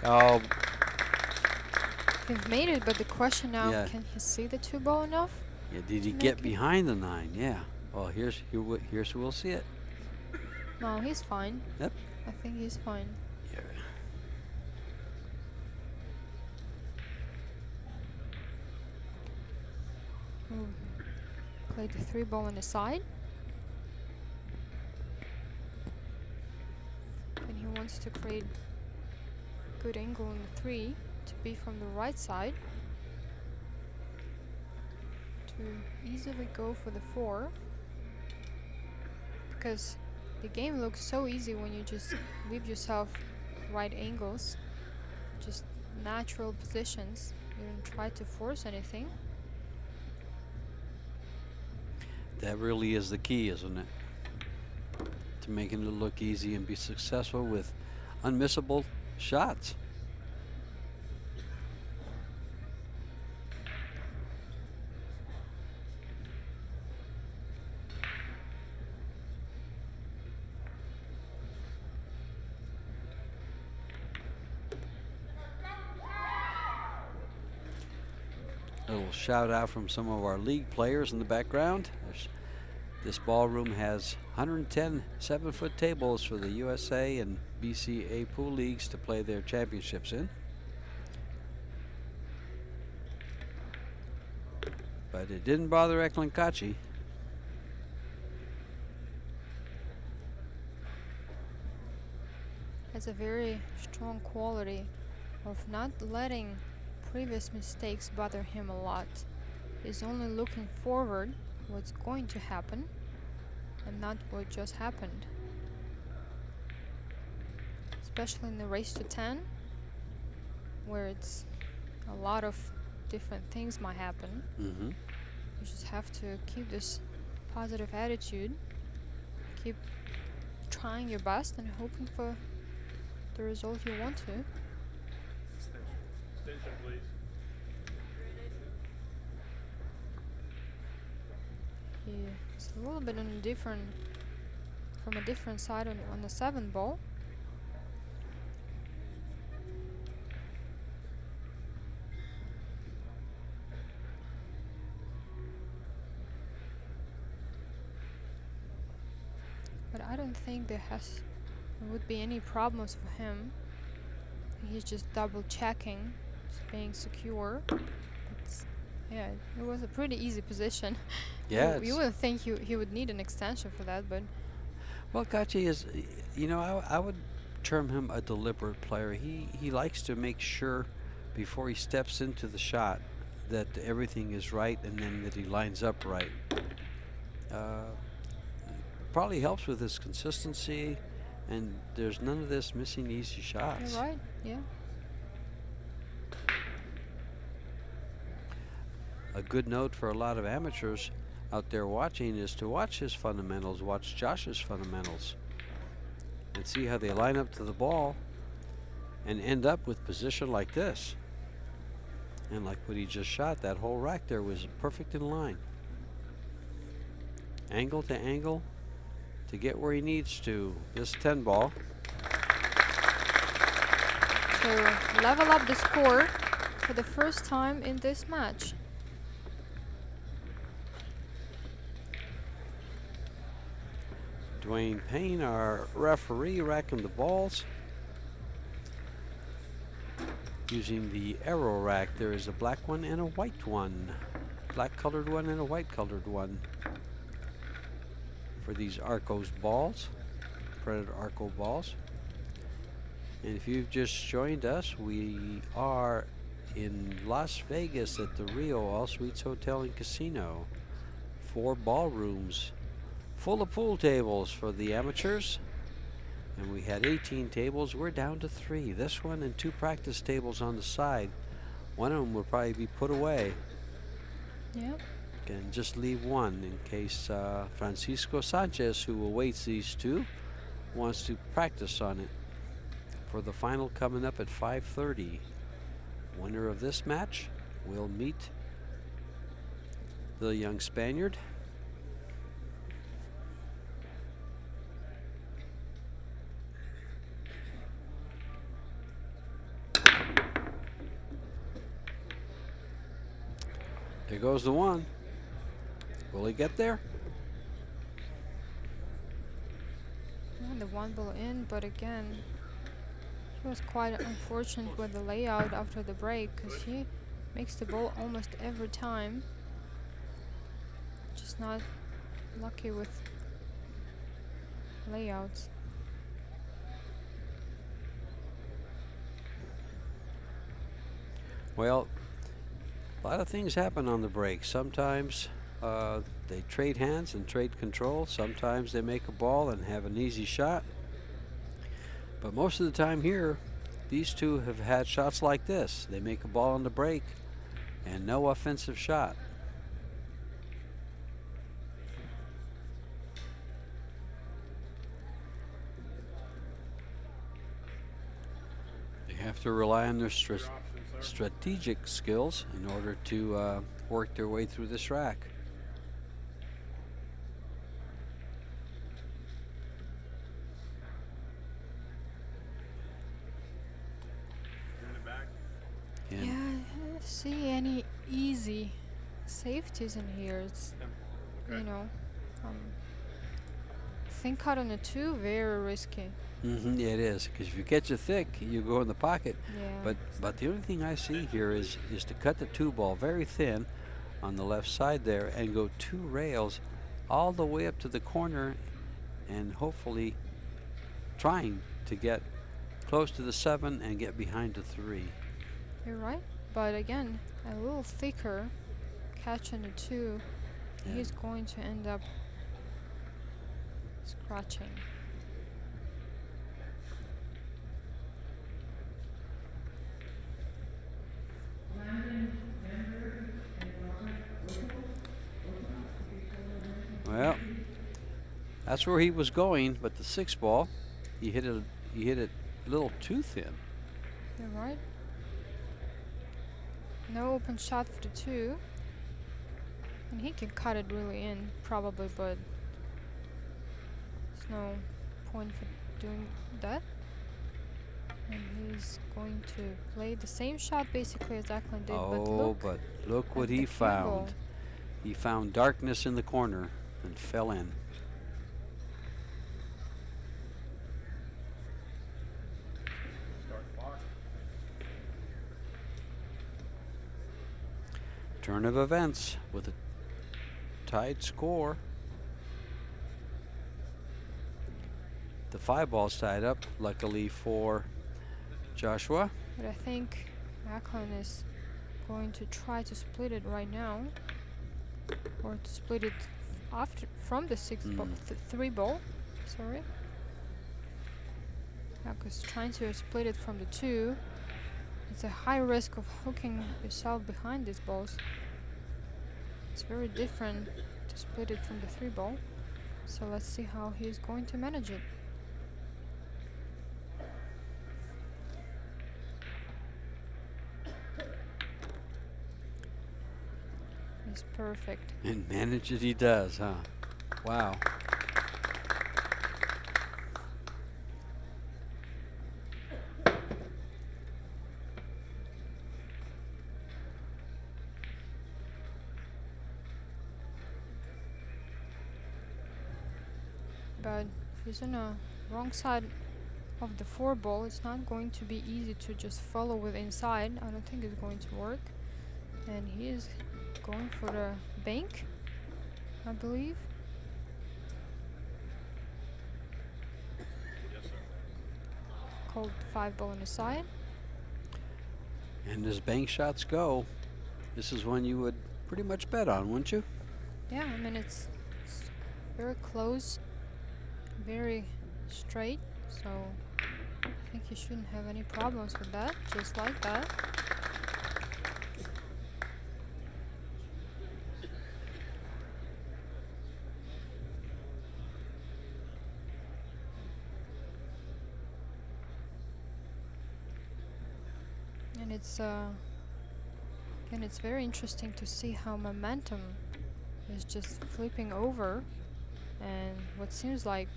Oh, He's made it, but the question now, Yeah. can he see the 2 ball enough? yeah. Did he Make get it. behind the 9? Yeah. Well, here's who we'll see it. No, he's fine. Yep. I think he's fine. Yeah. Played the 3 ball on the side. And he wants to create good angle on the 3 to be from the right side. To easily go for the 4. Because the game looks so easy when you just leave yourself right angles. Just natural positions. You don't try to force anything. That really is the key, isn't it? To making it look easy and be successful with unmissable shots. A little shout out from some of our league players in the background. This ballroom has 110 7-foot tables for the USA and BCA pool leagues to play their championships in. But it didn't bother Eklent KACI. Has a very strong quality of not letting previous mistakes bother him a lot. He's only looking forward what's going to happen and not what just happened. Especially in the race to 10, where it's a lot of different things might happen. Mm-hmm. You just have to keep this positive attitude, keep trying your best and hoping for the result you want to. Extension, please. It's a little bit on a different, from a different side on the 7 ball. But I don't think there would be any problems for him. He's just double checking, just being secure. Yeah, it was a pretty easy position. Yeah, you wouldn't think he would need an extension for that, but well, KACI is, you know, I would term him a deliberate player. He likes to make sure before he steps into the shot that everything is right and then that he lines up right. Probably helps with his consistency, and there's none of this missing easy shots. you're right, yeah. A good note for a lot of amateurs out there watching is to watch his fundamentals, watch Josh's fundamentals, and see how they line up to the ball and end up with position like this. And like what he just shot, that whole rack there was perfect in line. Angle to angle to get where he needs to. This 10 ball. To level up the score for the first time in this match. Dwayne Payne, our referee, racking the balls. Using the arrow rack, there is a black one and a white one. Black colored one and a white colored one. For these Arcos balls, Predator Arco balls. And if you've just joined us, we are in Las Vegas at the Rio All Suites Hotel and Casino. 4 ballrooms full of pool tables for the amateurs. And we had 18 tables. We're down to 3. This one and 2 practice tables on the side. One of them will probably be put away. Yep. And just leave one in case Francisco Sanchez, who awaits these 2, wants to practice on it for the final coming up at 5:30. Winner of this match will meet the young Spaniard. Here goes the one. Will he get there? And the one ball in, but again, he was quite unfortunate with the layout after the break because he makes the ball almost every time. Just not lucky with layouts. Well, a lot of things happen on the break. Sometimes they trade hands and trade control. Sometimes they make a ball and have an easy shot. But most of the time here, these two have had shots like this. They make a ball on the break and no offensive shot. They have to rely on their strategic skills in order to work their way through this rack. Yeah, I don't see any easy safeties in here. It's, you know, thin cut on a 2, very risky. Yeah, it is, because if you catch it thick, you go in the pocket. Yeah. But the only thing I see here is to cut the 2 ball very thin on the left side there and go 2 rails all the way up to the corner and hopefully trying to get close to the 7 and get behind the 3. You're right, but again, a little thicker catch on the 2, Yeah. he's going to end up scratching. Well, that's where he was going, but the 6 ball, he hit it a little too thin. You're right. No open shot for the 2. And he can cut it really in, probably, but there's no point for doing that. And he's going to play the same shot basically as Eklent did, But look what at he the cue ball. found. He found darkness in the corner and fell in. Turn of events with a tied score. The 5 ball's tied up, luckily for Joshua. But I think Eklent is going to try to split it right now, or to split it after from the 3 ball. Sorry. Because trying to split it from the 2, it's a high risk of hooking yourself behind these balls. It's very different to split it from the 3 ball. So let's see how he's going to manage it. It's perfect. And manage it he does, huh? Wow. But he's on the wrong side of the 4 ball. It's not going to be easy to just follow with inside. I don't think it's going to work. And he is going for the bank, I believe. Called 5 ball on the side. And as bank shots go, this is one you would pretty much bet on, wouldn't you? Yeah, I mean it's very close, very straight, so I think you shouldn't have any problems with that, just like that. And it's again, it's very interesting to see how momentum is just flipping over, and what seems like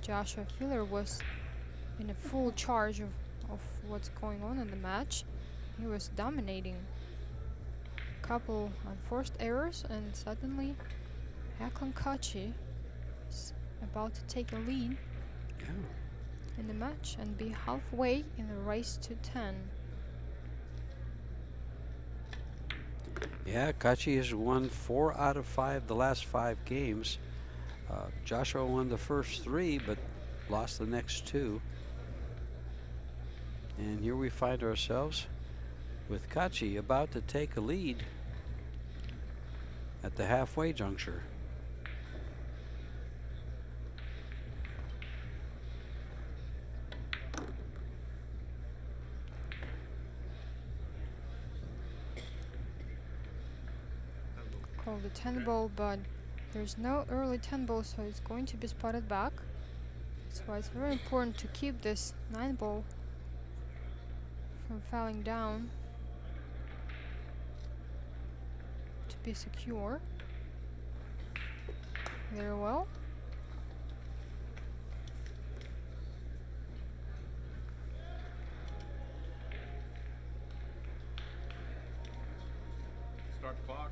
Joshua Filler was in a full charge of what's going on in the match. He was dominating couple unforced errors, and suddenly Eklent KACI is about to take a lead in the match and be halfway in the race to 10. Yeah, KACI has won 4 out of 5 the last 5 games. Joshua won the first 3, but lost the next 2. And here we find ourselves with KACI about to take a lead at the halfway juncture. Called the 10 ball, but there's no early 10 ball, so it's going to be spotted back. That's why it's very important to keep this 9 ball from falling down to be secure. Very well. Start clock.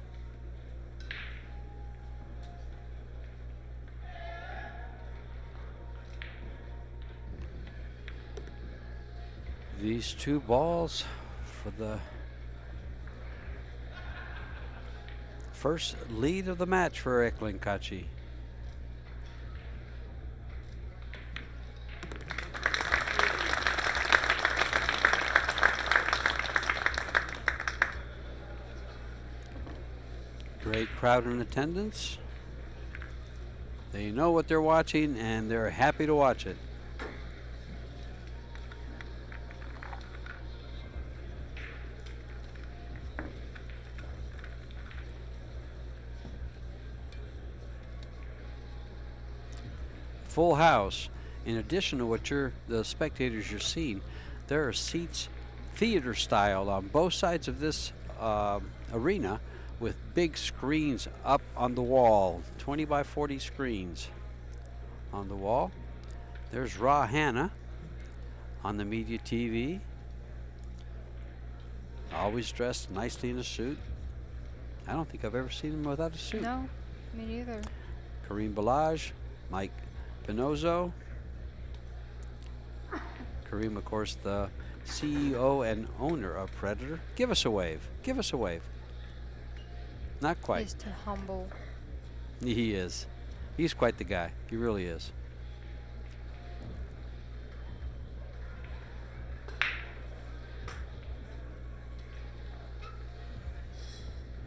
These 2 balls for the first lead of the match for Eklent KACI. Great crowd in attendance. They know what they're watching and they're happy to watch it. Full house. In addition to what the spectators you're seeing, there are seats theater style on both sides of this arena with big screens up on the wall, 20 by 40 screens on the wall. There's Ra Hanna on the media TV, always dressed nicely in a suit. I don't think I've ever seen him without a suit. No, me neither. Kareem Balaj, Mike Pinozzo. Kareem, of course, the CEO and owner of Predator. Give us a wave. Give us a wave. Not quite. He's too humble. He is. He's quite the guy. He really is.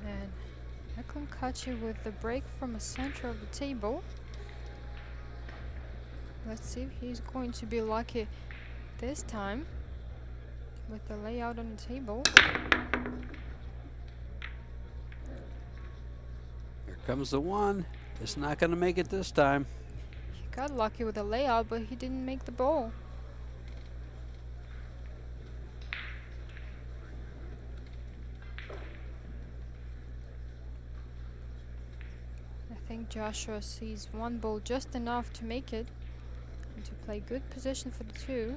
And Eklent KACI with the break from the center of the table. Let's see if he's going to be lucky this time with the layout on the table. Here comes the 1. It's not going to make it this time. He got lucky with the layout, but he didn't make the ball. I think Joshua sees 1 ball just enough to make it and to play good position for the 2.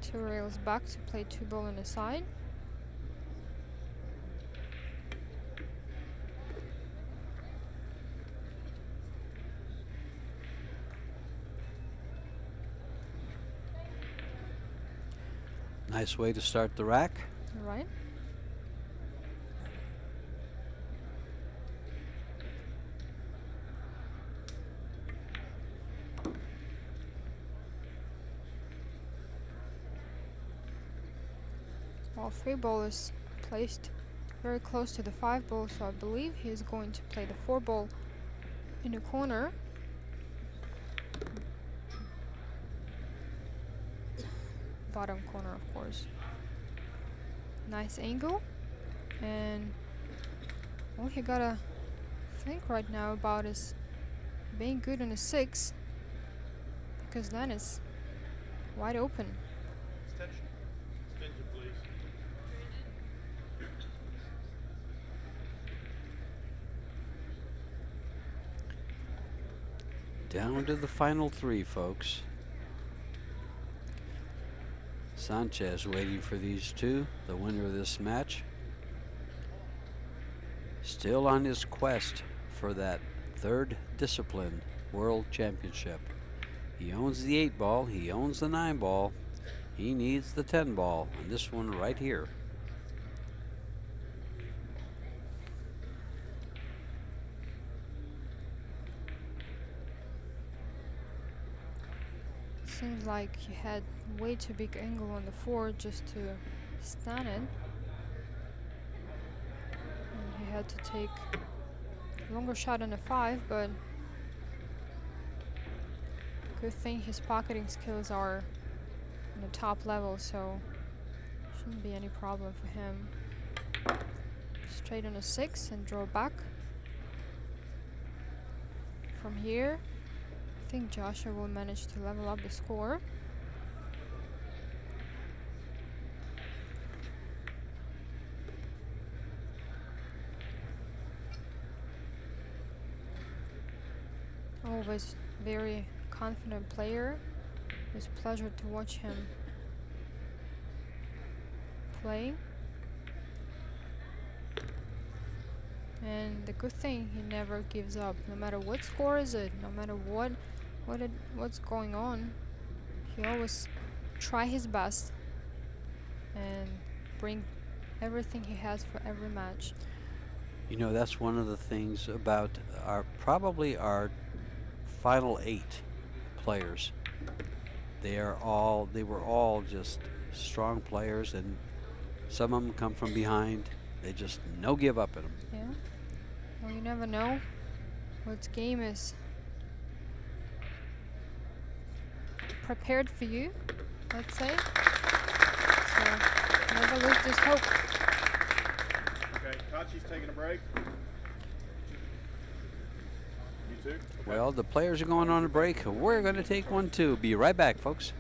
Two rails back to play 2 ball on the side. Nice way to start the rack. All right. Well, 3 ball is placed very close to the 5 ball, so I believe he is going to play the 4 ball in the corner. Bottom corner, of course. Nice angle, and all he gotta think right now about is being good on a 6, because then it's wide open. Extension. Extension, please. Down to the final three, folks. Sanchez waiting for these two, the winner of this match. Still on his quest for that third discipline world championship. He owns the 8-ball, he owns the 9-ball, he needs the 10-ball, and this one right here. Seems like he had way too big angle on the 4 just to stand it. And he had to take a longer shot on the 5, but good thing his pocketing skills are on the top level, so shouldn't be any problem for him. Straight on a 6 and draw back. From here, I think Joshua will manage to level up the score. Always very confident player. It's a pleasure to watch him play. And the good thing, he never gives up. No matter what score is it, no matter what's going on, he always try his best and bring everything he has for every match. You know, that's one of the things about probably our final 8 players. They were all just strong players, and some of them come from behind. They just no give up in them. Yeah. Well, you never know what game is prepared for you, let's say. So never lose this hope. Okay, Kaci's taking a break. You too? Okay. Well, the players are going on a break. We're going to take one too. Be right back, folks.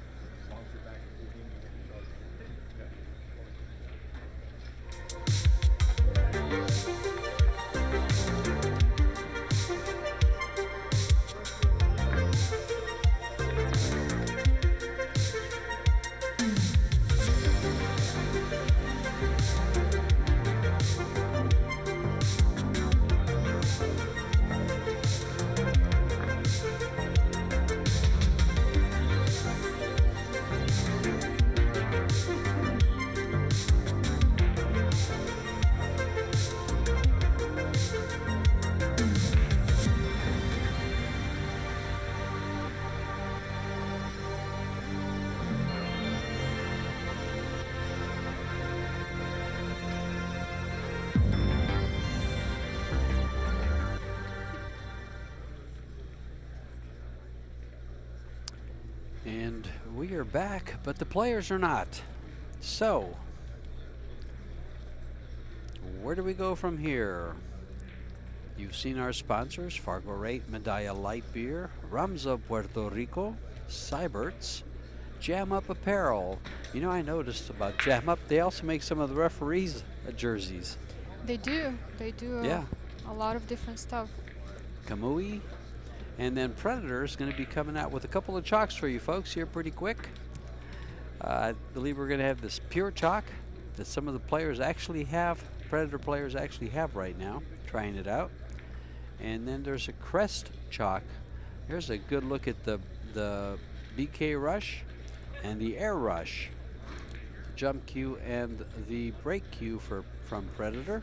And we are back, but the players are not. So, where do we go from here? You've seen our sponsors, Fargo Rate, Medalla Light Beer, Rums of Puerto Rico, Syberts, Jam Up Apparel. You know, I noticed about Jam Up, they also make some of the referees' jerseys. They do. They do Yeah. a lot of different stuff. Kamui. And then Predator is going to be coming out with a couple of chalks for you folks here pretty quick. I believe we're going to have this pure chalk that some of the players actually have, Predator players actually have right now, trying it out. And then there's a crest chalk. Here's a good look at the BK Rush and the Air Rush. Jump cue and the break cue from Predator.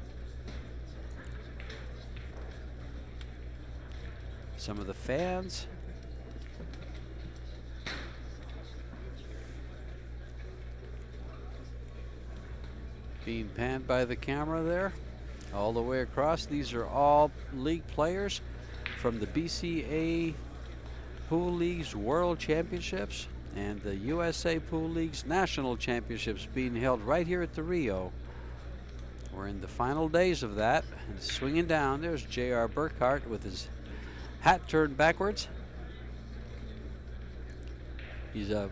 Some of the fans. Being panned by the camera there, all the way across. These are all league players from the BCA Pool League's World Championships and the USA Pool League's National Championships being held right here at the Rio. We're in the final days of that, and swinging down, there's J.R. Burkhart with his hat turned backwards. He's a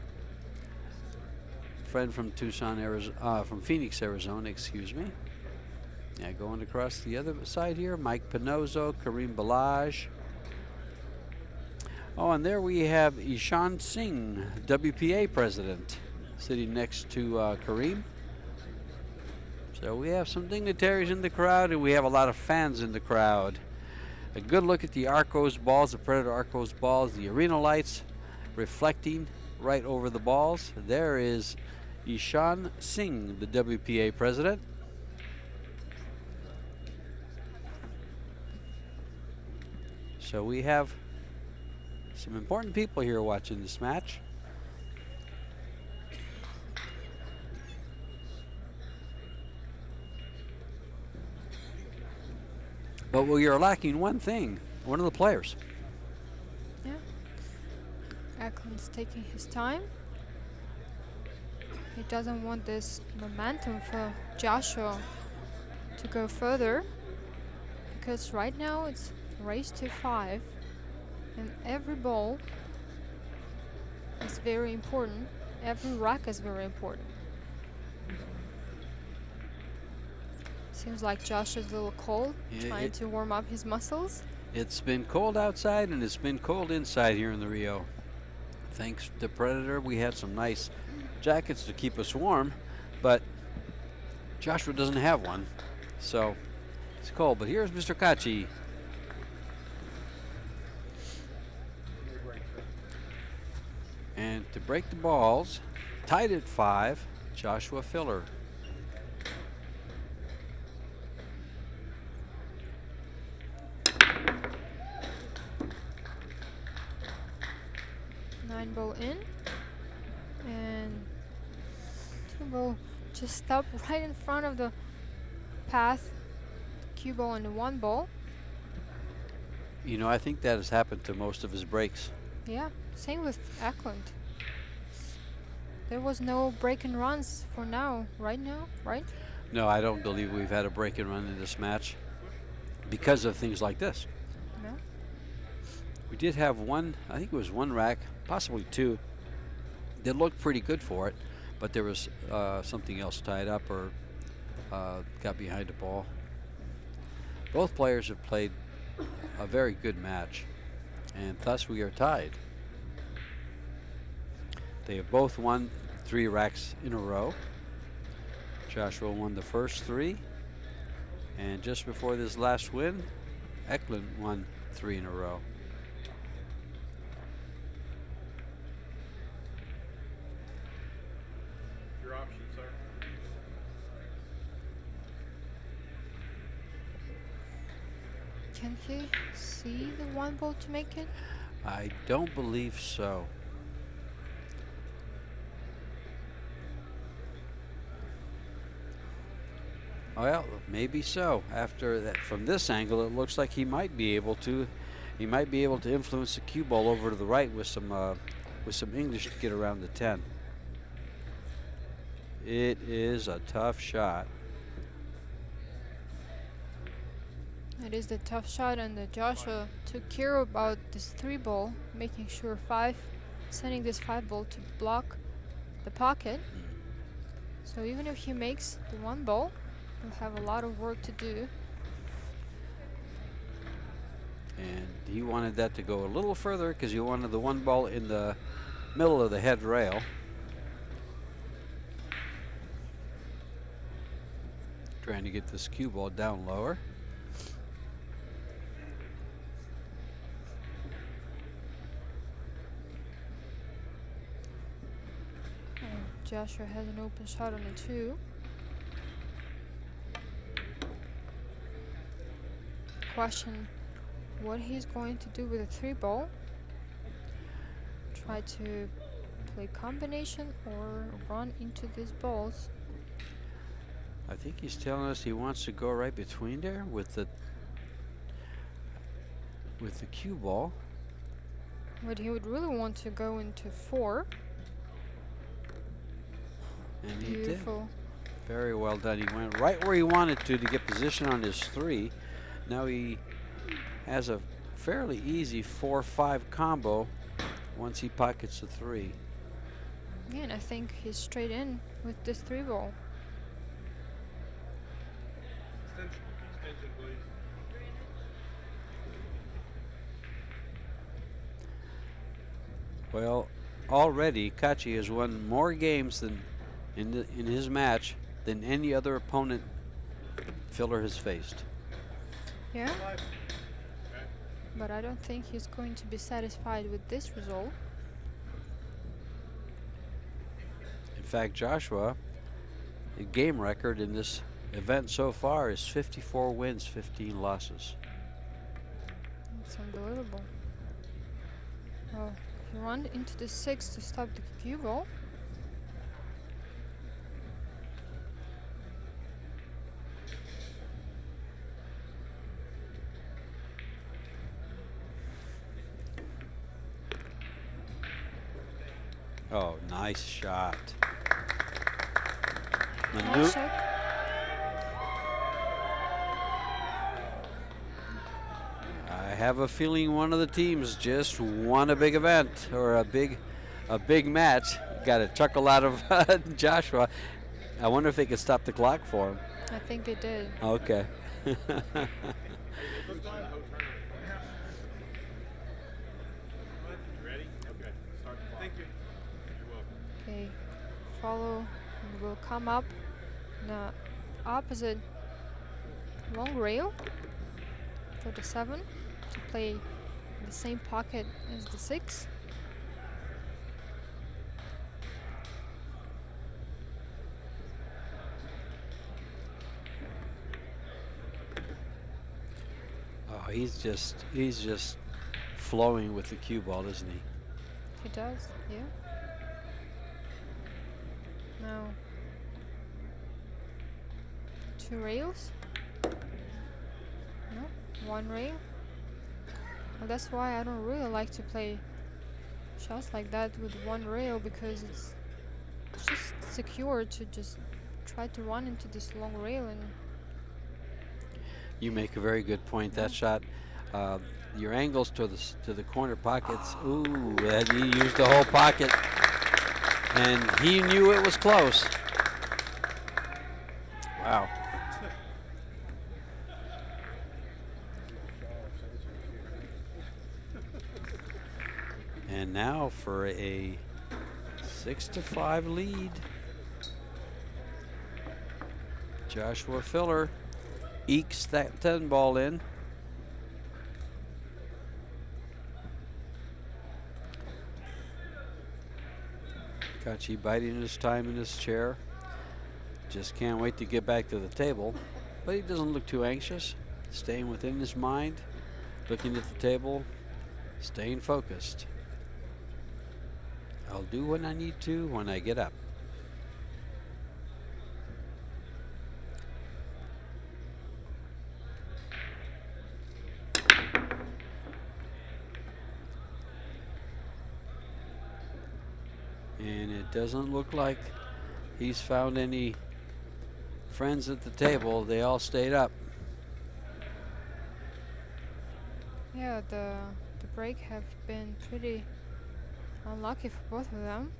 friend from Tucson, Arizona, from Phoenix, Arizona, excuse me. Yeah, going across the other side here, Mike Pinozzo, Kareem Balaj. Oh, and there we have Ishan Singh, WPA president, sitting next to Kareem. So we have some dignitaries in the crowd, and we have a lot of fans in the crowd. A good look at the Arcos balls, the Predator Arcos balls, the arena lights reflecting right over the balls. There is Ishan Singh, the WPA president. So we have some important people here watching this match. But we are lacking one thing, one of the players. Yeah. Eklent's taking his time. He doesn't want this momentum for Joshua to go further, because right now it's race to 5, and every ball is very important. Every rack is very important. Seems like Josh is a little cold, trying to warm up his muscles. It's been cold outside and it's been cold inside here in the Rio. Thanks to Predator, we had some nice jackets to keep us warm, but Joshua doesn't have one, so it's cold. But here's Mr. KACI. And to break the balls, tied at 5, Joshua Filler. Ball in, and 2 ball just stopped right in front of the path. Cue ball and the 1 ball. You know, I think that has happened to most of his breaks. Yeah, same with Eklent. There was no break and runs for now, right? No, I don't believe we've had a break and run in this match because of things like this. No. We did have one, I think it was 1 rack, possibly 2, that looked pretty good for it, but there was something else tied up or got behind the ball. Both players have played a very good match, and thus we are tied. They have both won 3 racks in a row. Joshua won the first 3, and just before this last win, Eklent won 3 in a row. Your option, sir. Can he see the 1 ball to make it? I don't believe so. Well, maybe so. After that, from this angle, it looks like he might be able to. He might be able to influence the cue ball over to the right with some English to get around the 10. It is a tough shot. It is the tough shot, and the Joshua took care about this 3 ball, making sure sending this 5 ball to block the pocket. So even if he makes the 1 ball, he'll have a lot of work to do. And he wanted that to go a little further because he wanted the 1 ball in the middle of the head rail. Trying to get this cue ball down lower. And Joshua has an open shot on the 2. Question what he's going to do with the 3 ball. Try to play combination or run into these balls. I think he's telling us he wants to go right between there with the cue ball. But he would really want to go into 4. And he did. Beautiful. Very well done. He went right where he wanted to get position on his 3. Now he has a fairly easy 4-5 combo once he pockets the 3. Yeah, and I think he's straight in with this 3 ball. Extension, please. Well, already KACI has won more games than in his match than any other opponent Filler has faced. Yeah. But I don't think he's going to be satisfied with this result. In fact, Joshua, the game record in this event so far is 54 wins, 15 losses. It's unbelievable. Oh, he ran into the 6 to stop the cue ball. Oh, nice shot. Nice shot. I have a feeling one of the teams just won a big event or a big match. Got a chuckle out of Joshua. I wonder if they could stop the clock for him. I think they did. Okay. Okay, follow and will come up the opposite long rail for the 7 to play in the same pocket as the 6. Oh, he's just flowing with the cue ball, isn't he? He does, yeah. Now 2 rails. No, 1 rail. Well, that's why I don't really like to play shots like that with 1 rail, because it's just secure to just try to run into this long rail. And You make a very good point. That shot, your angles to the corner pockets. Ooh, and he used the whole pocket, and he knew it was close. Wow. And now for a 6-5 lead. Joshua Filler ekes that 10 ball in. KACI biding his time in his chair. Just can't wait to get back to the table. But he doesn't look too anxious. Staying within his mind, looking at the table, staying focused. I'll do what I need to when I get up. And it doesn't look like he's found any friends at the table. They all stayed up. yeah, the break have been pretty unlucky for both of them.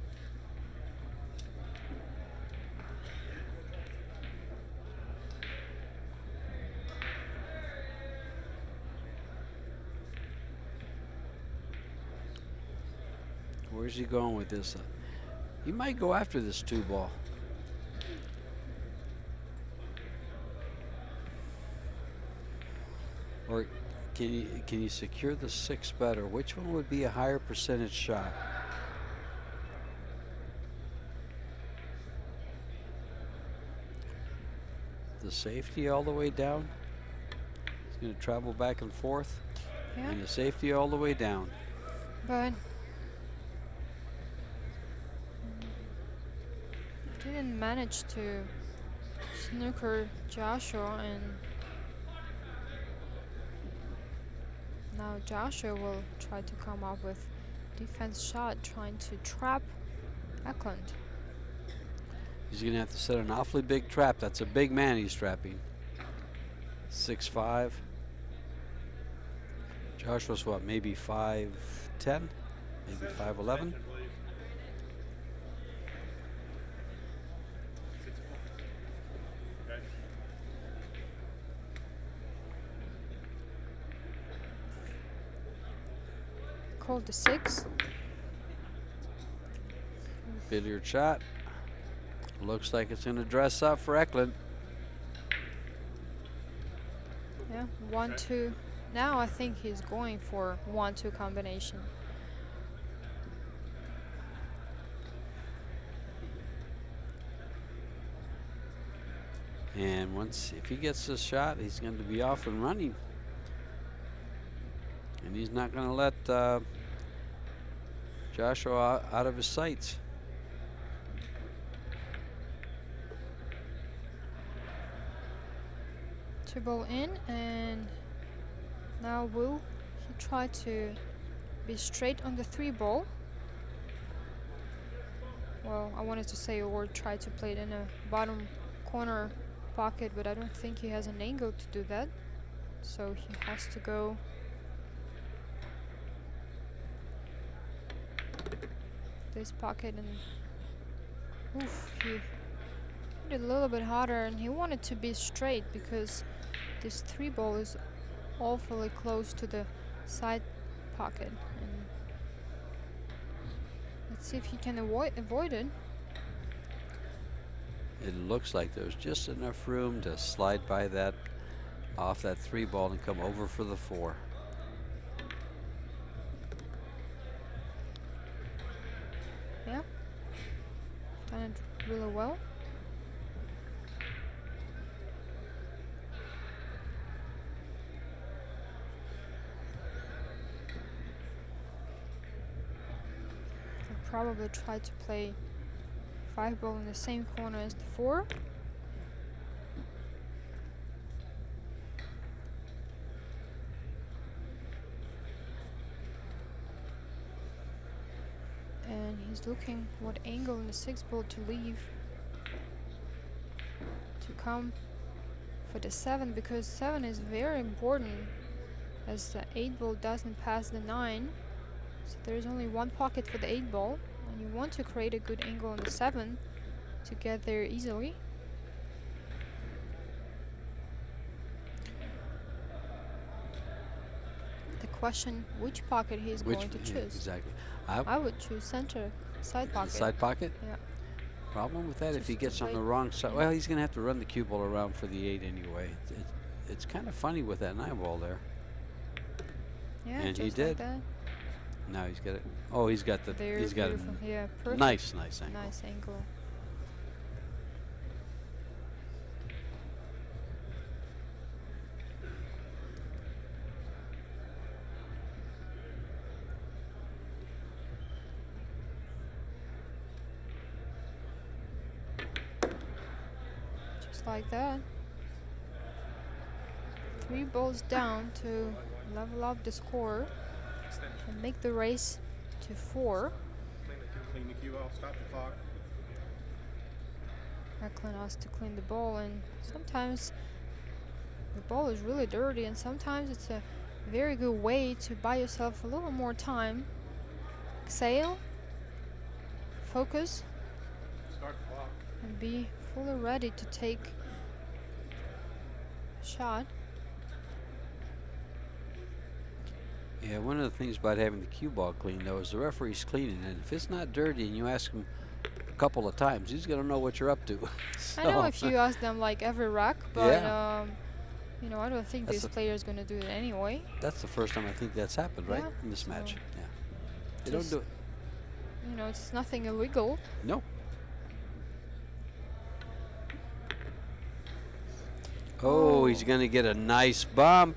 Where's he going with this? He might go after this 2 ball. Or can you secure the 6 better? Which one would be a higher percentage shot? The safety all the way down. He's going to travel back and forth. Yeah, And the safety all the way down. but didn't manage to snooker Joshua, and now Joshua will try to come up with defense shot, trying to trap Eklent. He's going to have to set an awfully big trap. That's a big man he's trapping. 6'5". Joshua's what, maybe 5'10", maybe 5'11". Called the 6. Billiard shot. Looks like it's going to dress up for Eklent. Yeah, 1-2. Now I think he's going for 1-2 combination. And if he gets this shot, he's going to be off and running. And he's not going to let Joshua out of his sights. Two ball in, and now will he try to be straight on the 3 ball? Well, I wanted to say or try to play it in a bottom corner pocket, but I don't think he has an angle to do that. So he has to go this pocket, and oof, he hit it a little bit harder, and he wanted to be straight because this 3 ball is awfully close to the side pocket. And let's see if he can avoid it. It looks like there's just enough room to slide by that, off that 3 ball and come over for the 4. Yeah, done it really well. I'll probably try to play 5 ball in the same corner as the 4. And he's looking what angle in the 6 ball to leave to come for the 7, because 7 is very important as the 8 ball doesn't pass the 9. So there's only one pocket for the 8 ball, and you want to create a good angle on the 7 to get there easily. The question, which pocket he's going to choose. Exactly. I would choose center, side pocket. Side pocket? Yeah. Problem with that, if he Just to gets on play- the wrong side, well, he's going to have to run the cue ball around for the 8 anyway. It's kind of funny with that 9 ball there. Yeah, And he just did. like that. Now he's got it. Oh, he's got the. Very He's got a beautiful. Yeah, perfect. nice angle. Nice angle. Just like that. 3 balls down to level up the score and make the race to 4. Clean the cue off, stop the clock. Eklent has to clean the ball, and sometimes the ball is really dirty, and sometimes it's a very good way to buy yourself a little more time. Exhale, focus, Start the clock. and be fully ready to take a shot. Yeah, one of the things about having the cue ball clean, though, is the referee's cleaning it. If it's not dirty and you ask him a couple of times, he's going to know what you're up to. I know if you ask them like every rack, but Yeah. you know, I don't think That's this player is going to do it anyway. That's the first time I think that's happened, right? Yeah, In this so match. Yeah. They don't just- do it. You know, it's nothing illegal. No. Oh, he's going to get a nice bump.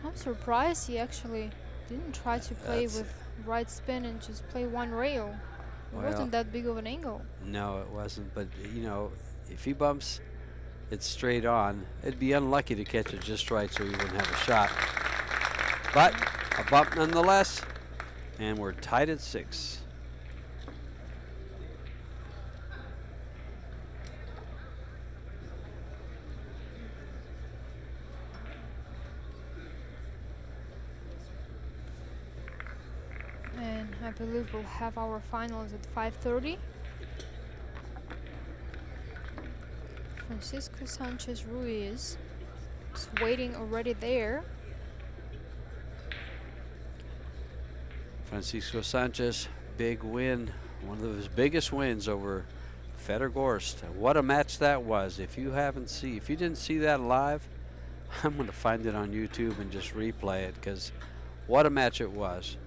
I'm surprised he actually didn't try to play That's- with right spin and just play one rail. It Well, wasn't that big of an angle. No, it wasn't. But, you know, if he bumps it straight on, it'd be unlucky to catch it just right so he wouldn't have a shot. But a bump nonetheless, and we're tied at 6. And I believe we'll have our finals at 5:30. Francisco Sanchez Ruiz is waiting already there. Francisco Sanchez, big win One of his biggest wins over Fedor Gorst. What a match that was. If you didn't see that live, I'm going to find it on YouTube and just replay it, because what a match it was.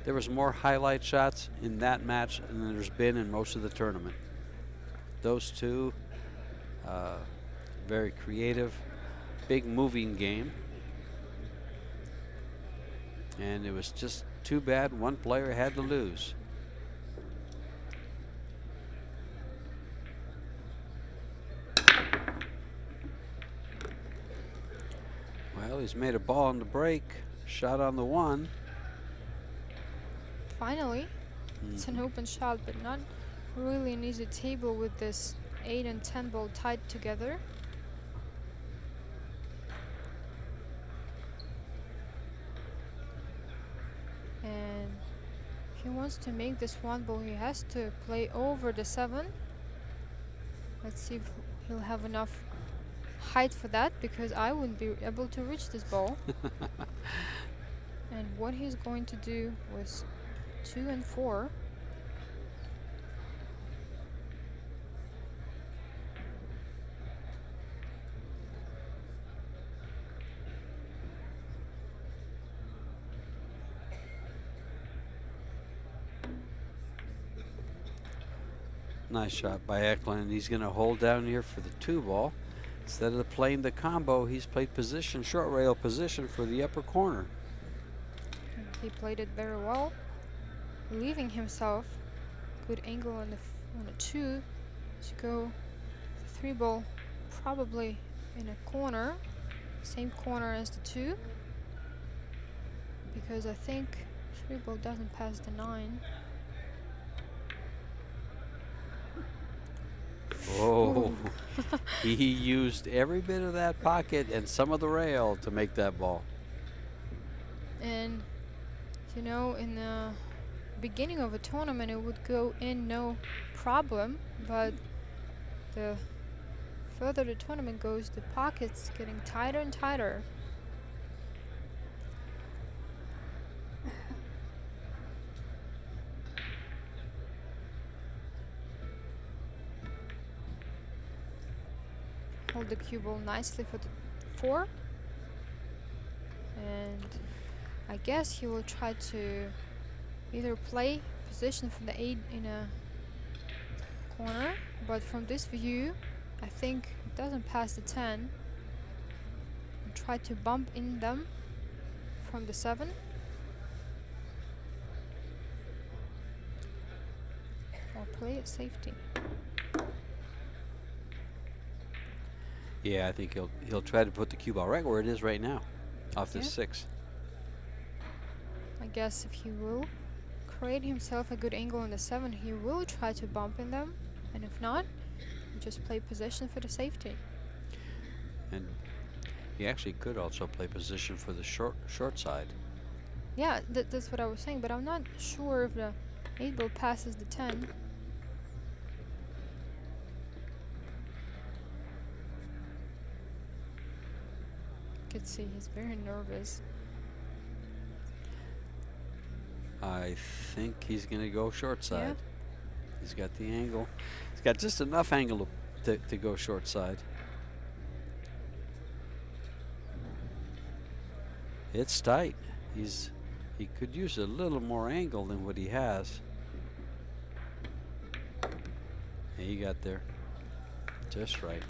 There was more highlight shots in that match than there's been in most of the tournament. Those two, very creative, big moving game. And it was just too bad one player had to lose. Well, he's made a ball on the break, shot on the one. Finally, it's an open shot, but not really an easy table with this 8 and 10 ball tied together. And if he wants to make this one ball, he has to play over the 7. Let's see if he'll have enough height for that, because I wouldn't be able to reach this ball. And what he's going to do was 2 and 4. Nice shot by Eklent. He's going to hold down here for the 2 ball. Instead of playing the combo, he's played position, short rail position for the upper corner. He played it very well, leaving himself good angle on the 2 to go the 3 ball, probably in a corner, same corner as the 2, because I think 3 ball doesn't pass the 9. Oh, he used every bit of that pocket and some of the rail to make that ball. And you know, in the beginning of a tournament it would go in no problem, but the further the tournament goes, the pocket's getting tighter and tighter. Hold the cue ball nicely for the 4, and I guess he will try to either play position from the 8 in a corner, but from this view I think it doesn't pass the 10, and try to bump in them from the 7. Or play it safety. Yeah, I think he'll try to put the cue ball right where it is right now, off this 6. I guess if he will create himself a good angle on the 7, he will try to bump in them, and if not, just play position for the safety. And he actually could also play position for the short side. Yeah, that's what I was saying, but I'm not sure if the 8 ball passes the 10. You could see he's very nervous. I think he's going to go short side. Yeah. He's got the angle. He's got just enough angle to go short side. It's tight. He could use a little more angle than what he has. And he got there just right.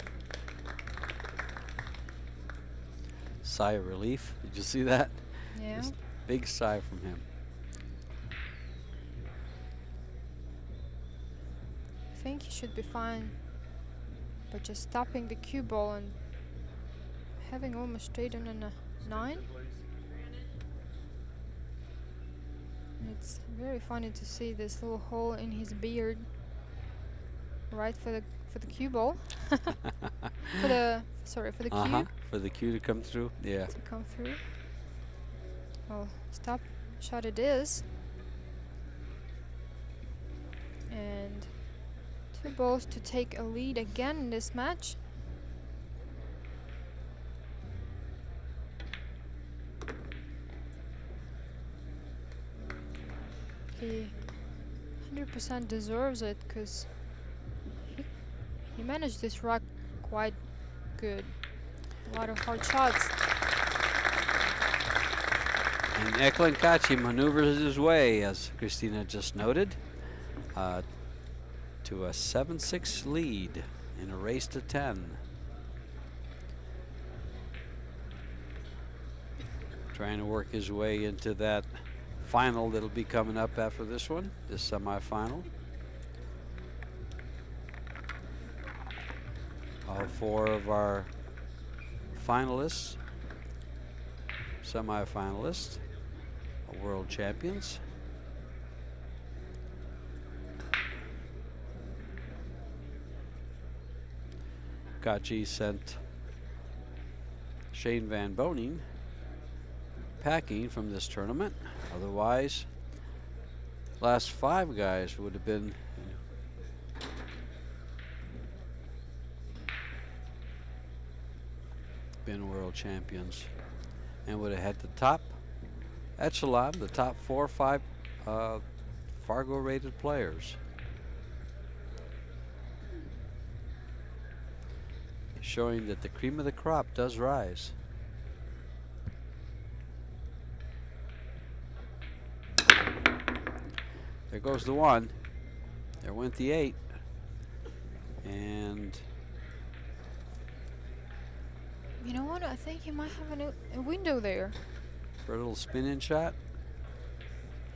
Sigh of relief. Did you see that? Yeah. Just big sigh from him. I think he should be fine, but just stopping the cue ball and having almost straight on a 9. It's very funny to see this little hole in his beard, right for the cue ball, for the cue. For the cue to come through. Yeah. To come through. Well, stop shot it is, and 2 balls to take a lead again in this match. He 100% deserves it because he managed this rack quite good. A lot of hard shots. And Eklent KACI maneuvers his way, as Christina just noted, to a 7-6 lead in a race to 10. Trying to work his way into that final that'll be coming up after this one, this semifinal. All 4 of our finalists, semifinalists, are world champions. KACI sent Shane Van Boning packing from this tournament. Otherwise, last 5 guys would have been world champions and would have had the top echelon, the top 4 or 5 Fargo rated players. Showing that the cream of the crop does rise. There goes the 1. There went the 8. And you know what? I think he might have a window there. for a little spin-in shot.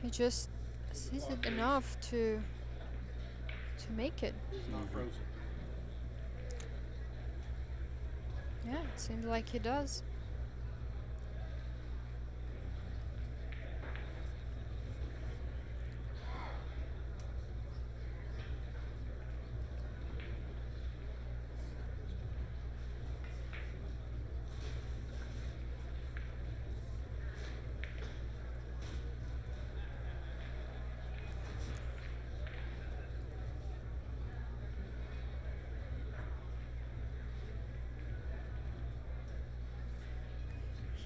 He just sees it enough to make it. Yeah, it seems like he does.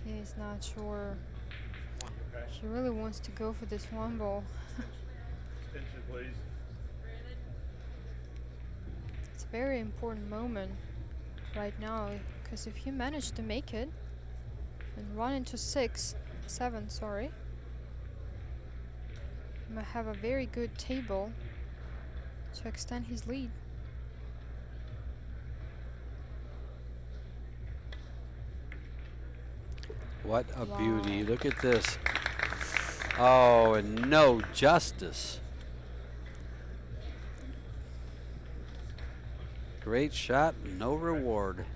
He's not sure. He really wants to go for this 1 ball. Attention, please. It's a very important moment right now because if you manage to make it and run into 7, sorry, he might have a very good table to extend his lead. What a Wow. beauty. Look at this. Oh, and no justice. Great shot, no reward.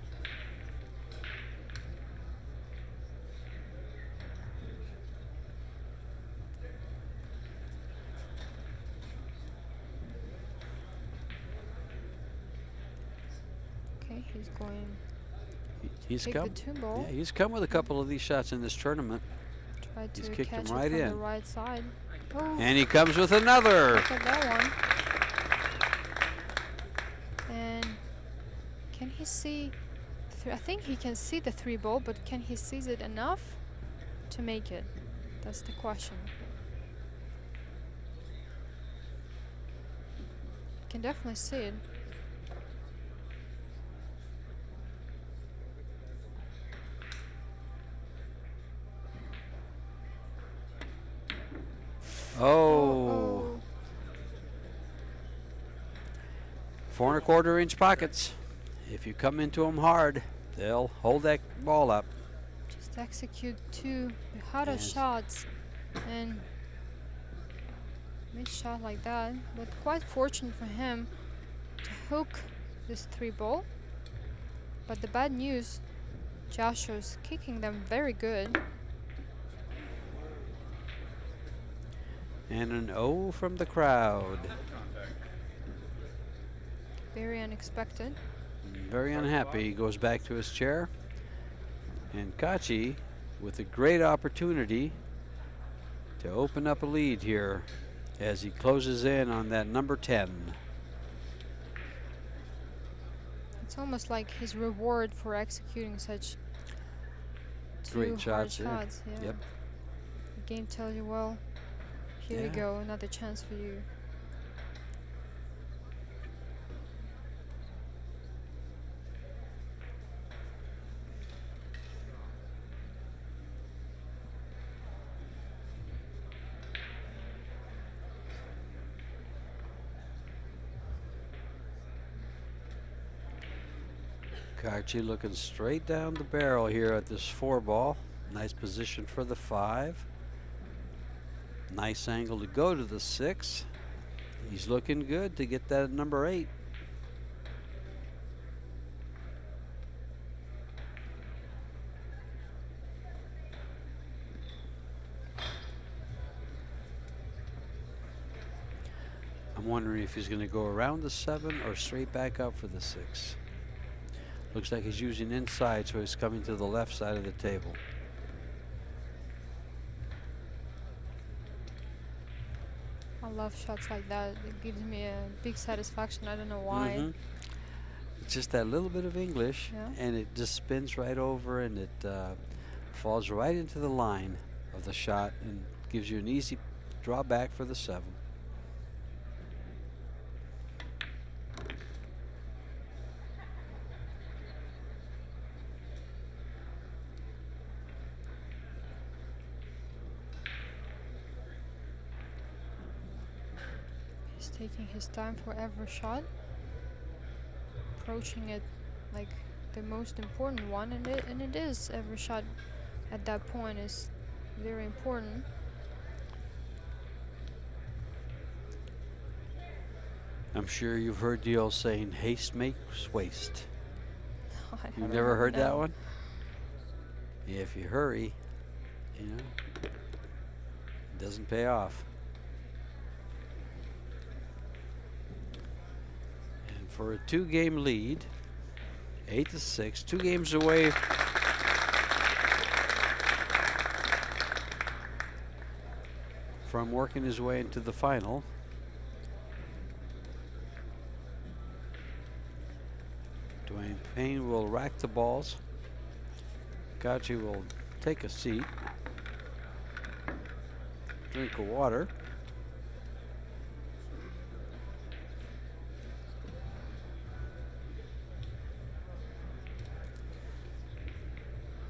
Okay, he's going He's take come. the 2 ball. Yeah, he's come with a couple of these shots in this tournament. Try He's to kicked catch him it right from in. the right side. Oh, And he comes with another. look at that one. And can he see? I think he can see the 3 ball, but can he seize it enough to make it? That's the question. Can definitely see it. Oh. 4 1/4 inch pockets. If you come into them hard, they'll hold that ball up. Just execute 2 the hottest Yes. shots and mid shot like that. But quite fortunate for him to hook this 3 ball. But the bad news, Joshua's kicking them very good. And an O from the crowd. Very unexpected. Very unhappy. He goes back to his chair. And KACI with a great opportunity to open up a lead here as he closes in on that number 10. It's almost like his reward for executing such 2 Great hard shots, yeah. shots. Yeah. Yep. The game tells you, well, here you Yeah. go, another chance for you. Kachi looking straight down the barrel here at this 4-ball. Nice position for the 5. Nice angle to go to the 6. He's looking good to get that at number 8. I'm wondering if he's going to go around the 7 or straight back up for the 6. Looks like he's using inside, so he's coming to the left side of the table. I love shots like that. It gives me a big satisfaction. I don't know why. It's just that little bit of English, Yeah. and it just spins right over, and it falls right into the line of the shot and gives you an easy draw back for the 7. He's taking his time for every shot, approaching it like the most important one, and it is. Every shot at that point is very important. I'm sure you've heard the old saying, haste makes waste. I You've haven't never heard that no. one? Yeah, if you hurry, you know, it doesn't pay off. And for a 2-game lead, 8-6, 2 games away from working his way into the final. Dwayne Payne will rack the balls. Kachi will take a seat, drink of water.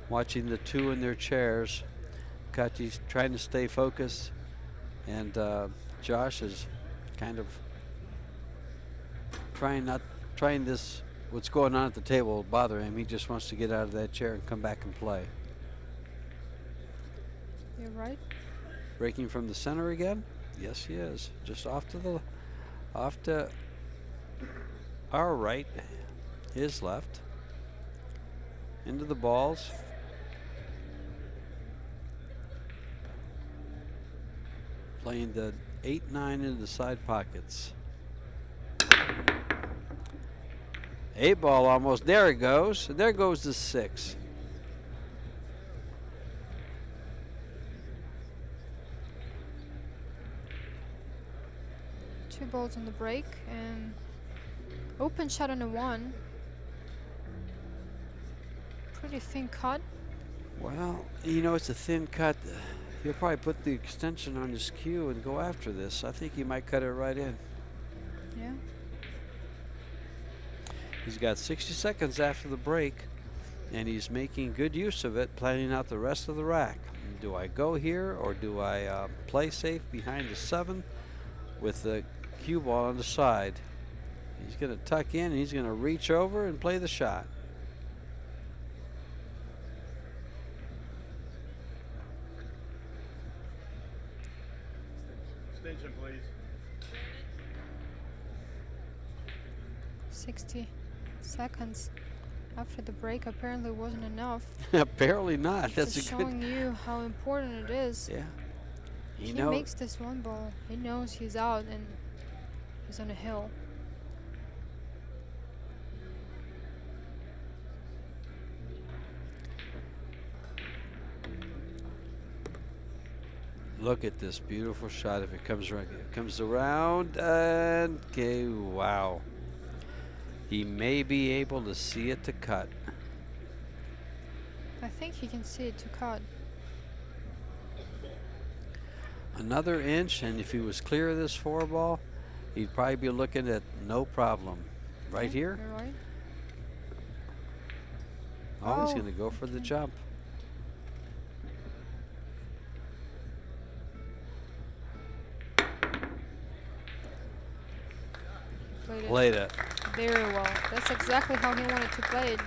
Watching the 2 in their chairs. Kachi's trying to stay focused, and Josh is kind of trying this. What's going on at the table will bother him. He just wants to get out of that chair and come back and play. You're right. Breaking from the center again? Yes, he is. Just off to our right, his left. Into the balls. Playing the 8-9 into the side pockets. 8-ball almost. There it goes. And there goes the 6. Two balls on the break and open shot on the 1. Pretty thin cut. Well, you know, it's a thin cut. He'll probably put the extension on his cue and go after this. I think he might cut it right in. Yeah. He's got 60 seconds after the break, and he's making good use of it, planning out the rest of the rack. Do I go here, or do I play safe behind the 7 with the cue ball on the side? He's going to tuck in, and he's going to reach over and play the shot. Extension, please. 60 seconds after the break apparently wasn't enough. Apparently not. That's Just a good. showing you how important it is. Yeah. He makes this 1 ball. He knows he's out and he's on a hill. Look at this beautiful shot. If it comes around, and okay, wow. He may be able to see it to cut. I think he can see it to cut. Another inch, and if he was clear of this 4-ball, he'd probably be looking at no problem. Right Yeah, here? You're right. Oh, he's Oh, going to go for the okay. jump. Played it Played it. very well. That's exactly how he wanted to play it.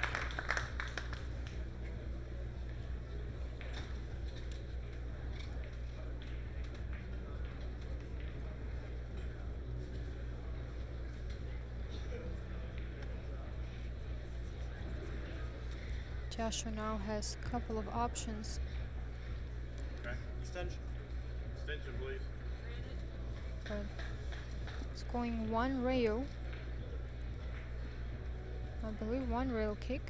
Joshua now has a couple of options. Okay. Extension. Extension, please. But it's going one rail. I believe one rail kick.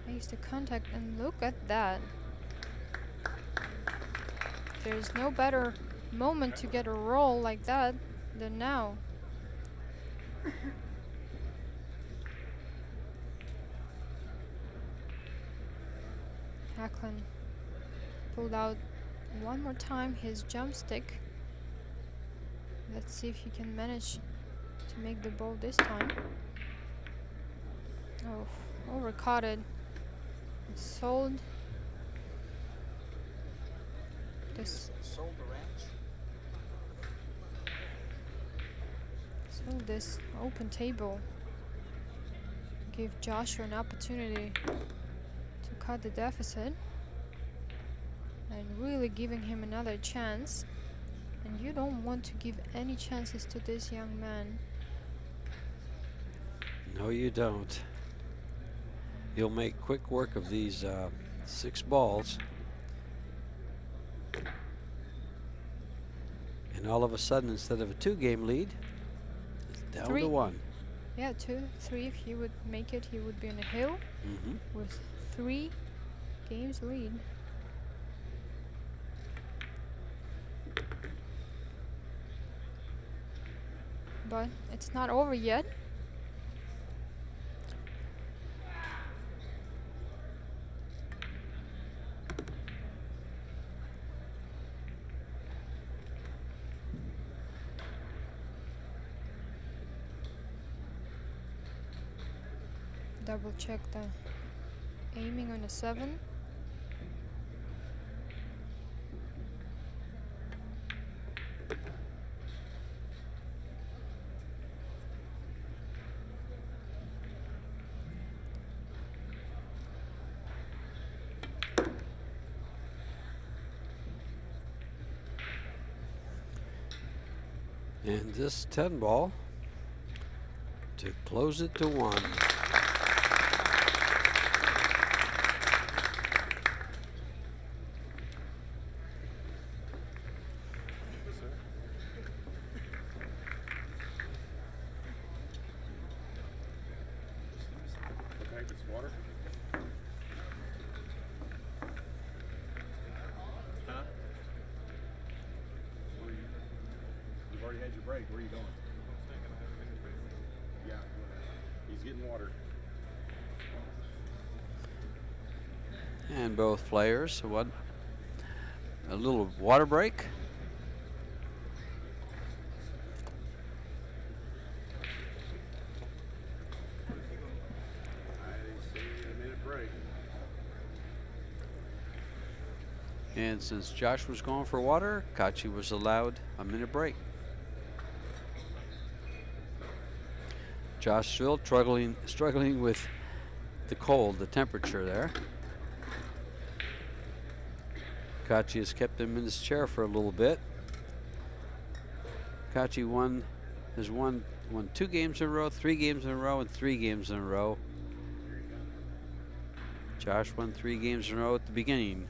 Makes the contact, and look at that. There's no better moment to get a roll like that than now. Eklent pulled out one more time his jump stick. Let's see if he can manage to make the ball this time. Oh, overcaught it. Sold this. Sold the ranch. Sold this open table. Give Joshua an opportunity to cut the deficit, and really giving him another chance. And you don't want to give any chances to this young man. No, you don't. You'll make quick work of these 6 balls. And all of a sudden, instead of a 2-game lead, it's down 3. to 1. Yeah, 2, 3. If he would make it, he would be on a hill with 3 games lead. But it's not over yet. Double check the aiming on the 7. And this 10 ball to close it to 1. Okay, this water. Huh? Where are you? You've already had your break. Where are you going? Yeah, he's getting water. And both players, what? A little water break. I say a minute break. And since Josh was going for water, Kaci was allowed a minute break. Josh still struggling with the cold, the temperature there. Kaci has kept him in his chair for a little bit. Kaci has won 2 games in a row, 3 games in a row, and 3 games in a row. Josh won 3 games in a row at the beginning.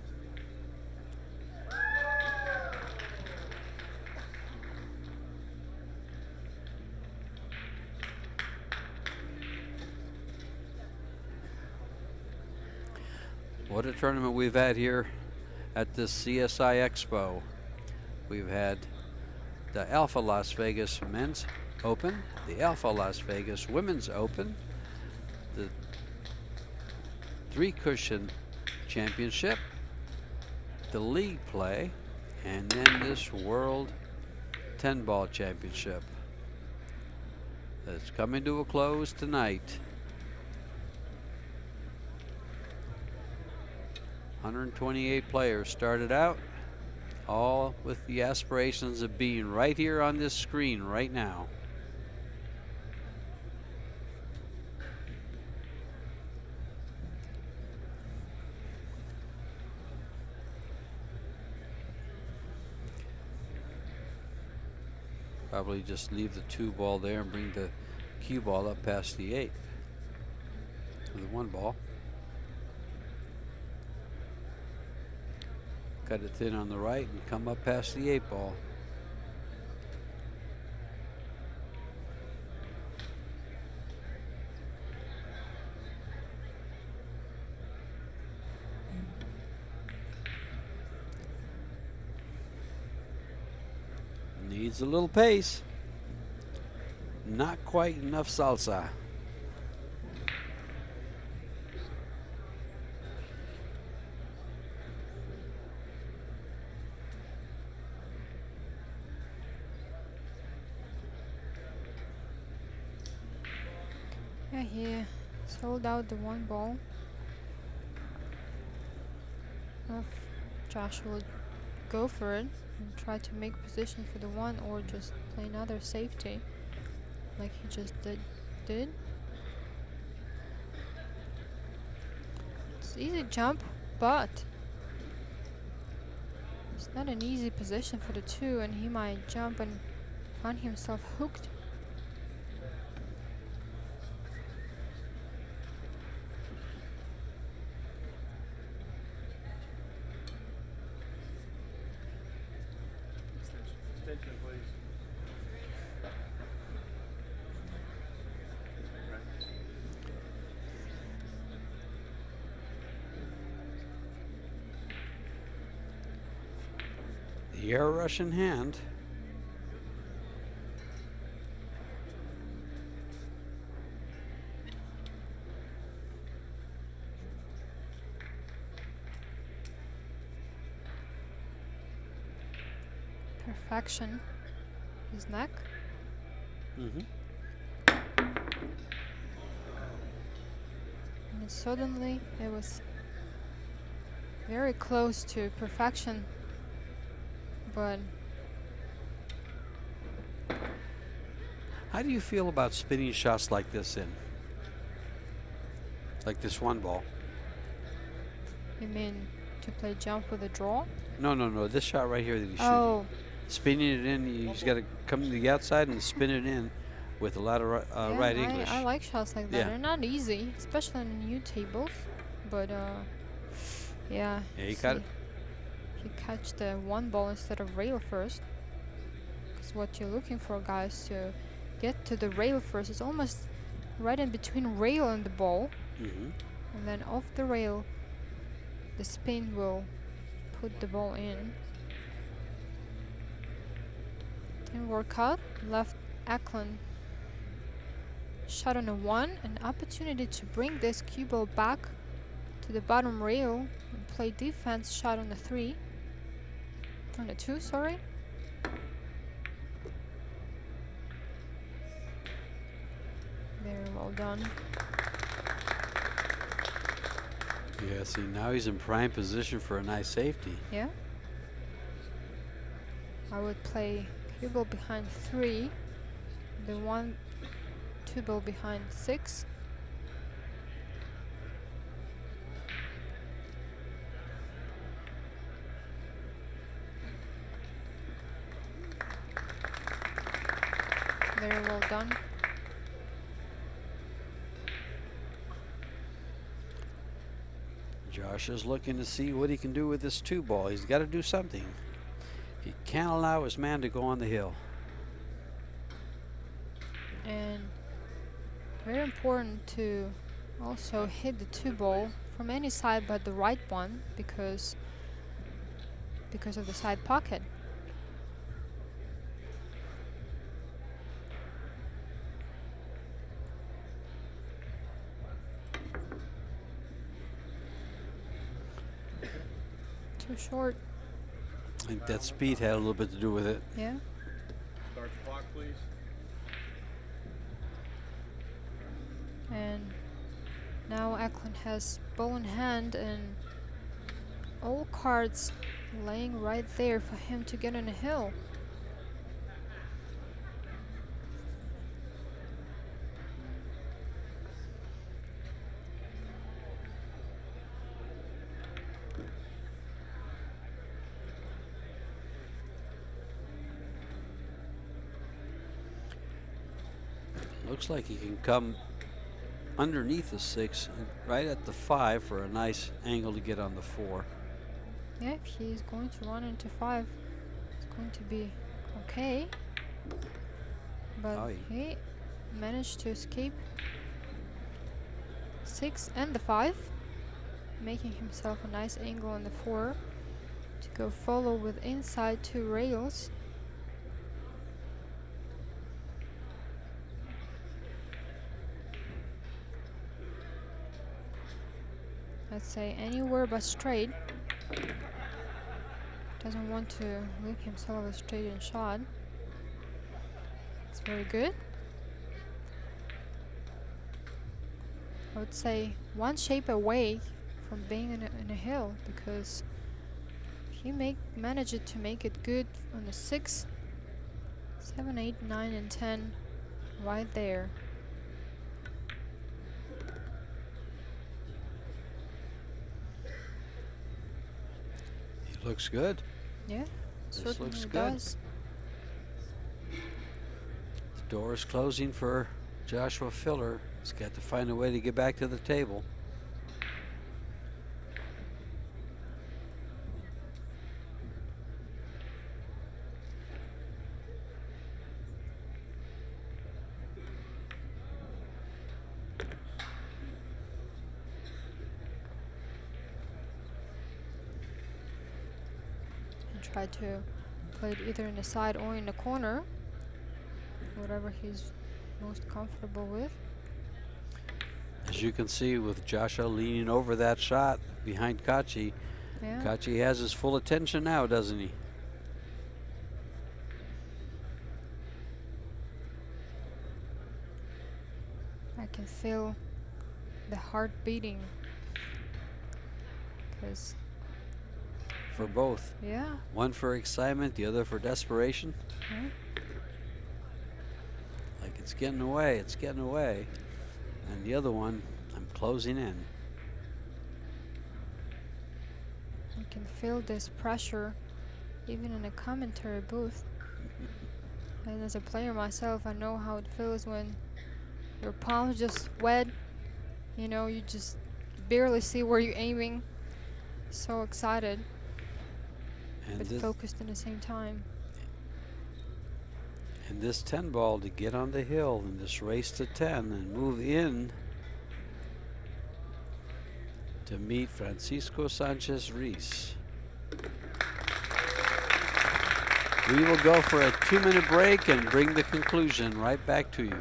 What a tournament we've had here at this CSI Expo. We've had the Alpha Las Vegas Men's Open, the Alpha Las Vegas Women's Open, the 3-cushion championship, the league play, and then this World 10-ball championship that's coming to a close tonight. 128 players started out, all with the aspirations of being right here on this screen right now. Probably just leave the 2 ball there and bring the cue ball up past the 8 with the 1 ball. Cut it thin on the right and come up past the 8 ball. Needs a little pace. Not quite enough salsa. Yeah, he sold out the 1 ball. If Josh would go for it and try to make position for the 1 or just play another safety like he just did. It's easy jump, but it's not an easy position for the 2, and he might jump and find himself hooked. Extension, please. The air rush in hand. Perfection. His neck. Mm-hmm. And suddenly it was very close to perfection, but How do you feel about spinning shots like this in? Like this 1 ball? you mean to play jump with a draw? No, no, no. This shot right here that he's shooting. Oh, Spinning it in, you just got to come to the outside and spin it in with a lot of yeah, right English. I like shots like that. Yeah. They're not easy, especially on new tables, but yeah. Yeah, he got it. He catch the 1 ball instead of rail first. Because what you're looking for, guys, to get to the rail first is almost right in between rail and the ball, Mm-hmm. and then off the rail, the spin will put the ball in. Didn't work out. Left Eklent shot on a 1, an opportunity to bring this cue ball back to the bottom rail and play defense. Shot on the 3. On the 2, sorry. Very well done. Yeah, see, now he's in prime position for a nice safety. Yeah. I would play cue ball behind 3, the 1, 2 ball behind 6. Very well done. Josh is looking to see what he can do with this 2 ball. He's got to do something. He can't allow his man to go on the hill. And very important to also hit the 2 ball from any side but the right one, because of the side pocket. Too short. I think that speed had a little bit to do with it. Yeah. Start the clock, please. And now Eklent has ball in hand and all cards laying right there for him to get on a hill. Looks like he can come underneath the 6 and right at the 5 for a nice angle to get on the 4. Yeah, if he's going to run into 5, it's going to be okay. But Oh, he managed to escape 6 and the 5, making himself a nice angle on the 4 to go follow with inside 2 rails. Let's say anywhere but straight. Doesn't want to leave himself a straight in shot. It's very good. I would say one shape away from being in a hill, because if he manage it to make it good on the 6, 7, 8, 9, and 10, right there. He looks good. Yeah, This certainly looks good. does. The door is closing for Joshua Filler. He's got to find a way to get back to the table. Try to play it either in the side or in the corner, whatever he's most comfortable with. As you can see, with Joshua leaning over that shot behind Kaci, Yeah. Kaci has his full attention now, doesn't he? I can feel the heart beating, because For both. yeah, One for excitement, the other for desperation. yeah, Like it's getting away, it's getting away. And the other one, I'm closing in. I can feel this pressure even in a commentary booth. And as a player myself, I know how it feels when your palms just wet. You know, you just barely see where you're aiming. So excited, And but this, focused at the same time. and this 10 ball to get on the hill in this race to 10 and move in to meet Francisco Sanchez Reis. We will go for a 2-minute break and bring the conclusion right back to you.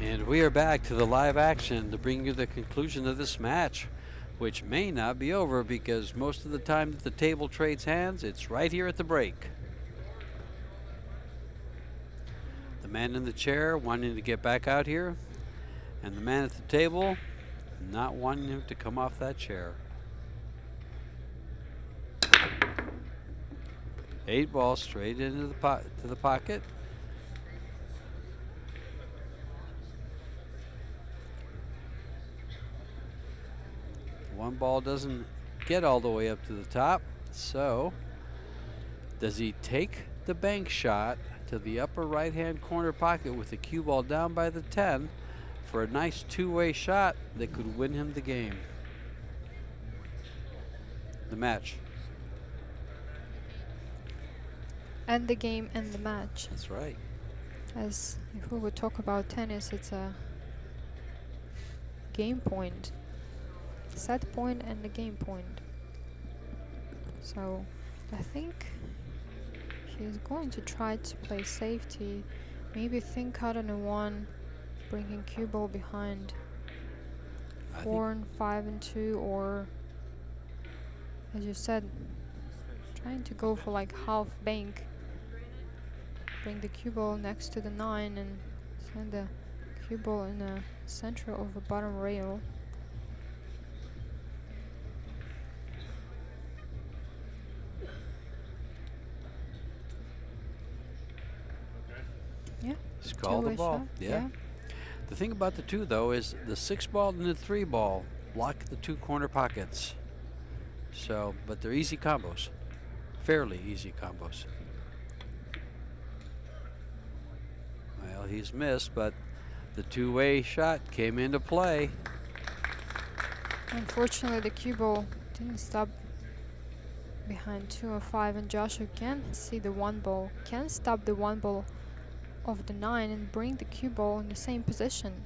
And we are back to the live action to bring you the conclusion of this match, which may not be over because most of the time that the table trades hands, it's right here at the break. The man in the chair wanting to get back out here And the man at the table not wanting him to come off that chair. 8 balls straight into the pocket. One ball doesn't get all the way up to the top, so does he take the bank shot to the upper right-hand corner pocket with the cue ball down by the 10 for a nice two-way shot that could win him the game, the match? And the game and the match. That's right. As if we would talk about tennis, it's a game point, set point and the game point. So I think he's going to try to play safety, maybe think out on a 1, bringing cue ball behind 4 and 5 and 2, or as you said, trying to go for like half bank. Bring the cue ball next to the 9 and send the cue ball in the center of the bottom rail. Yeah. Just call the two-way ball. shot, Yeah. The thing about the 2 though is the 6 ball and the 3 ball block the 2 corner pockets. So, but they're easy combos, fairly easy combos. Well, he's missed, but the two-way shot came into play. Unfortunately, the cue ball didn't stop behind 2 and 5, and Joshua can't see the 1 ball, can't stop the 1 ball of the 9 and bring the cue ball in the same position.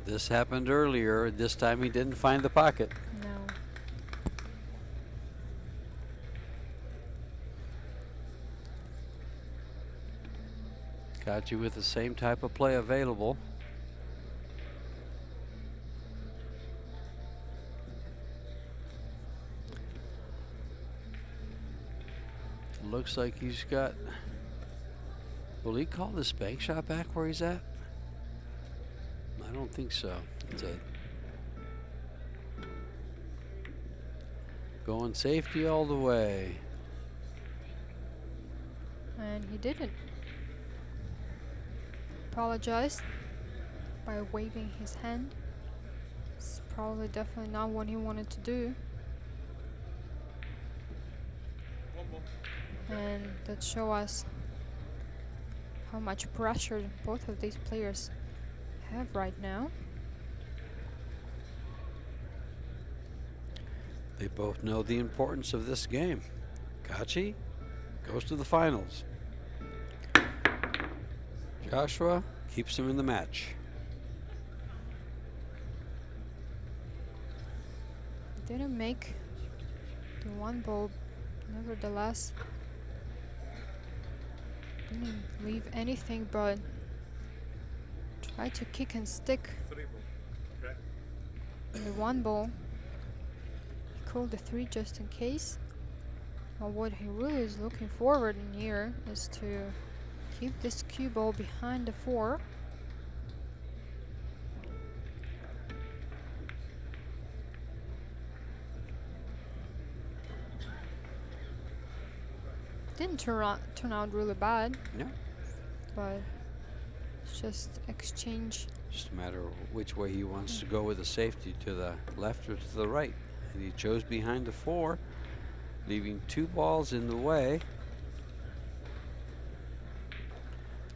This happened earlier. This time he didn't find the pocket. No. KACI with the same type of play available. Looks like he's got, will he call this bank shot back where he's at? I don't think so. It's a going safety all the way. And he didn't. Apologized by waving his hand. It's probably definitely not what he wanted to do. And that show us how much pressure both of these players have right now. They both know the importance of this game. KACI goes to the finals. Joshua keeps him in the match. Didn't make the 1 ball, nevertheless. Didn't leave anything but try to kick and stick. 3 ball. Okay. In the 1 ball, he called the 3 just in case. But what he really is looking forward in here is to keep this cue ball behind the 4. Didn't turn out really bad. No. But it's just exchange. Just a matter of which way he wants to go with the safety, to the left or to the right. And he chose behind the 4, leaving 2 balls in the way,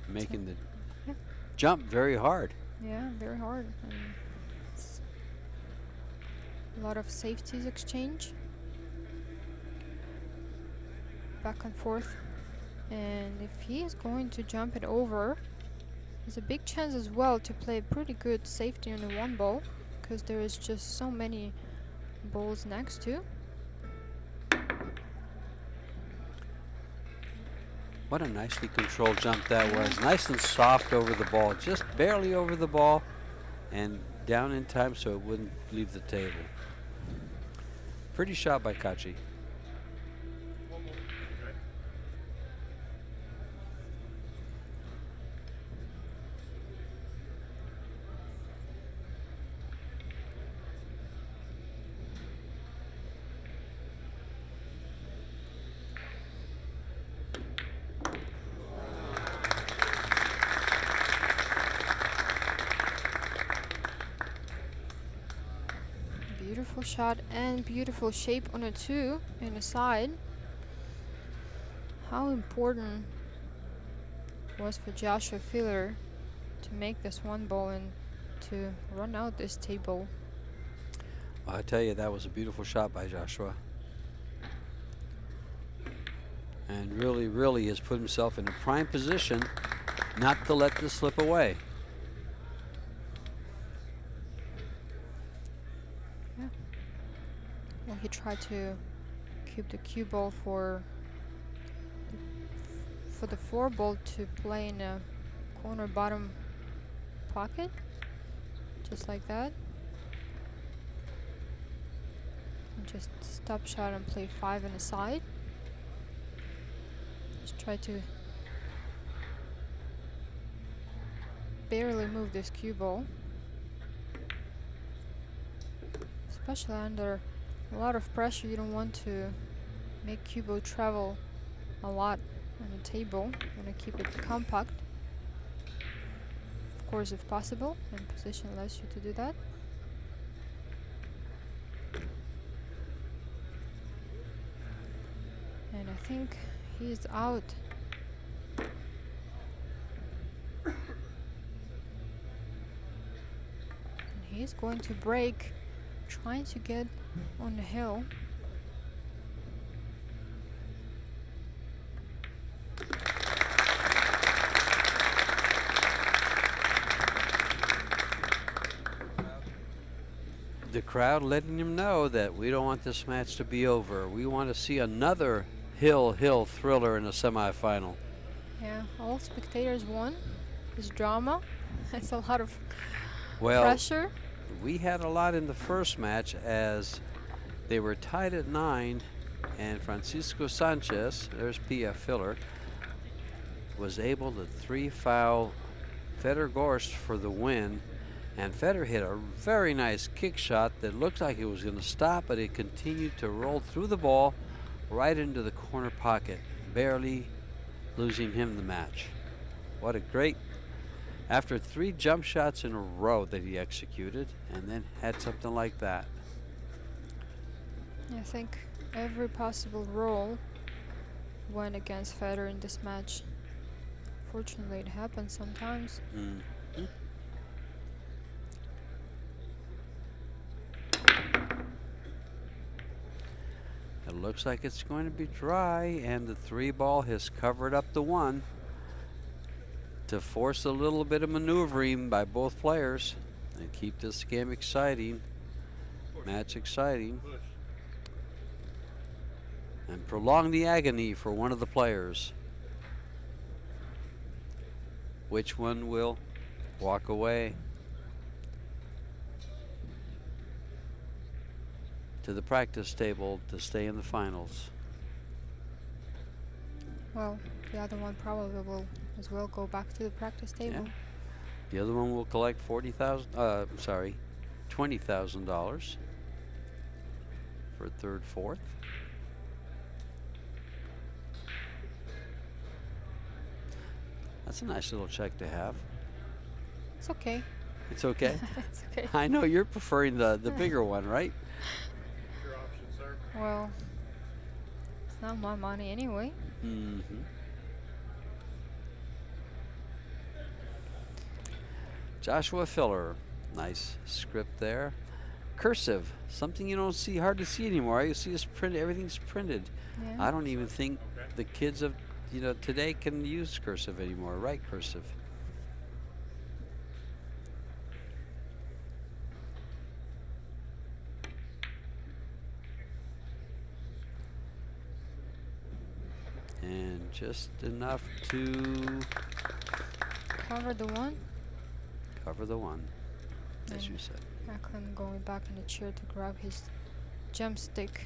making the Yeah. jump very hard. Yeah, very hard. And it's a lot of safeties exchange. Back and forth. And if he is going to jump it over, there's a big chance as well to play pretty good safety on the 1 ball, because there is just so many balls next to. What a nicely controlled jump that was. Nice and soft over the ball, just barely over the ball, and down in time so it wouldn't leave the table. Pretty shot by KACI. Beautiful shot and beautiful shape on a 2 in the side. How important was for Joshua Filler to make this 1 ball and to run out this table. I tell you, that was a beautiful shot by Joshua. And really has put himself in a prime position not to let this slip away. Yeah. Well, he tried to keep the cue ball for the 4 ball to play in a corner bottom pocket, just like that. And just stop shot and play 5 in the side. Just try to barely move this cue ball, especially under a lot of pressure. You don't want to make cue ball travel a lot on the table. You want to keep it compact, of course, if possible, and position allows you to do that. And I think he's out. And he's going to break, trying to get on the hill. The crowd letting him know that we don't want this match to be over. We want to see another hill thriller in the semifinal. Yeah, all spectators won. There's drama. It's a lot of Well, pressure. we had a lot in the first match as they were tied at 9, and Francisco Sanchez, there's PF Filler, was able to 3-foul Feder Gorst for the win. And Feder hit a very nice kick shot that looked like it was going to stop, but it continued to roll through the ball right into the corner pocket, barely losing him the match. What a great, after 3 jump shots in a row that he executed, and then had something like that. I think every possible roll went against Feder in this match. Fortunately, it happens sometimes. Mm-hmm. It looks like it's going to be dry, and the 3 ball has covered up the 1 to force a little bit of maneuvering by both players and keep this game exciting, match exciting, and prolong the agony for one of the players. Which one will walk away to the practice table to stay in the finals? Well, the other one probably will as well go back to the practice table. Yeah. The other one will collect $20,000 for 3rd, 4th. That's a nice little check to have. It's okay. It's okay. It's okay. I know you're preferring the bigger one, right? Your option, sir. Well, it's not my money anyway. Mm-hmm. Joshua Filler, nice script there. Cursive, something you don't see, hard to see anymore. You see, it's printed. Everything's printed. Yeah. I don't even think the kids of today can use cursive anymore. Write cursive. And just enough to Cover the 1. cover the 1, as And you said. Eklent going back in the chair to grab his jump stick.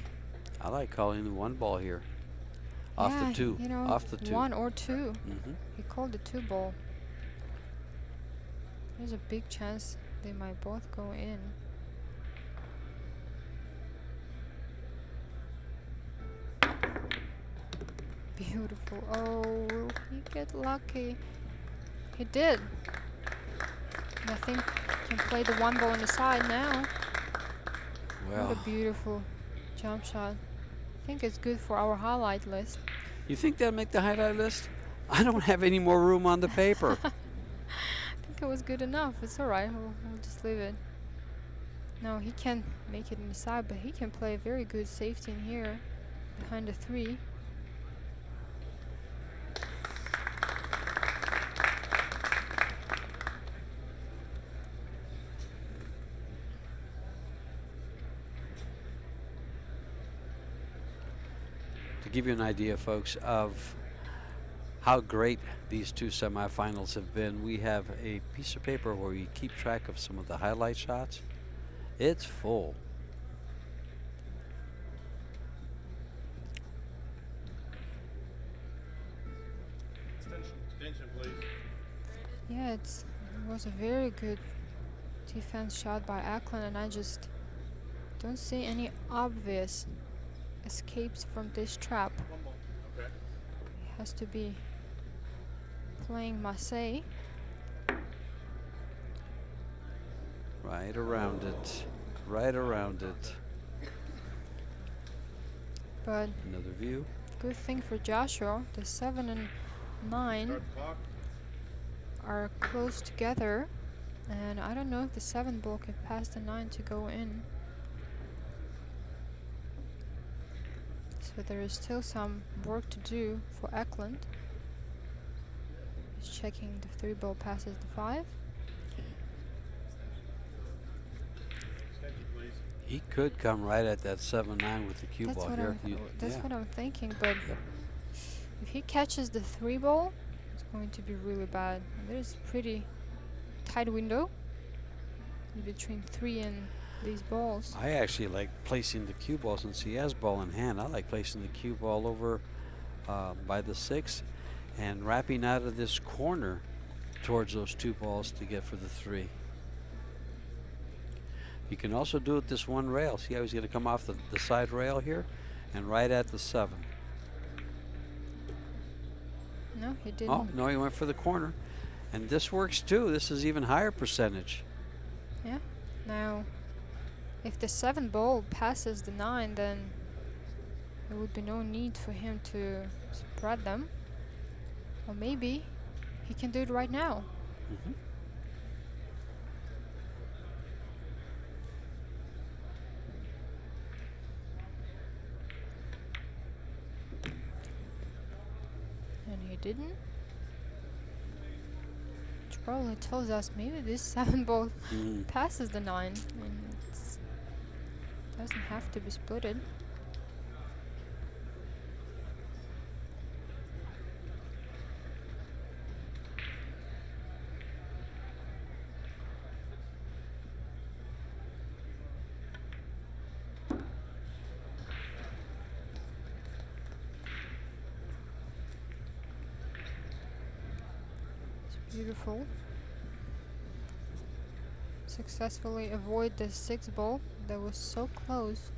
I like calling the 1 ball here. Off Yeah, the 2. you know, Off the 2. 1 or 2. Mm-hmm. He called the 2 ball. There's a big chance they might both go in. Beautiful. Oh, will he get lucky? He did. And I think he can play the 1 ball on the side now. What Well, a beautiful jump shot. I think it's good for our highlight list. you think that'll make the highlight list? I don't have any more room on the paper. I think it was good enough. It's all right. We'll just leave it. No, he can't make it inside, but he can play very good safety in here behind the 3. To give you an idea, folks, of how great these 2 semifinals have been, we have a piece of paper where we keep track of some of the highlight shots. It's full. Extension, please. Yeah, it was a very good defense shot by Eklent, and I just don't see any obvious escapes from this trap. One more. Okay. He has to be playing Marseille. Right around it. Right around it. But Another view. good thing for Joshua, the 7 and 9 Start the clock. are close together, and I don't know if the 7 ball can pass the 9 to go in. So there is still some work to do for Eklent. He's checking the 3 ball passes the 5. Extension, please. He could come right at that 7-9 with the cue That's ball what here. that's what I'm thinking, but if he catches the 3 ball, it's going to be really bad. And there's pretty tight window in between 3 and these balls. I actually like placing the cue ball since he has ball in hand. I like placing the cue ball over by the 6 and wrapping out of this corner towards those 2 balls to get for the 3. You can also do it this one rail. See how he's going to come off the side rail here and right at the 7. No, he didn't. Oh, no, he went for the corner. And this works too. This is even higher percentage. Yeah. Now, if the 7 ball passes the 9, then there would be no need for him to spread them. Or maybe he can do it right now. Mm-hmm. And he didn't. Which probably tells us maybe this 7 ball passes the 9 and it doesn't have to be splitted. Beautiful. Successfully avoid the 6 ball that was so close.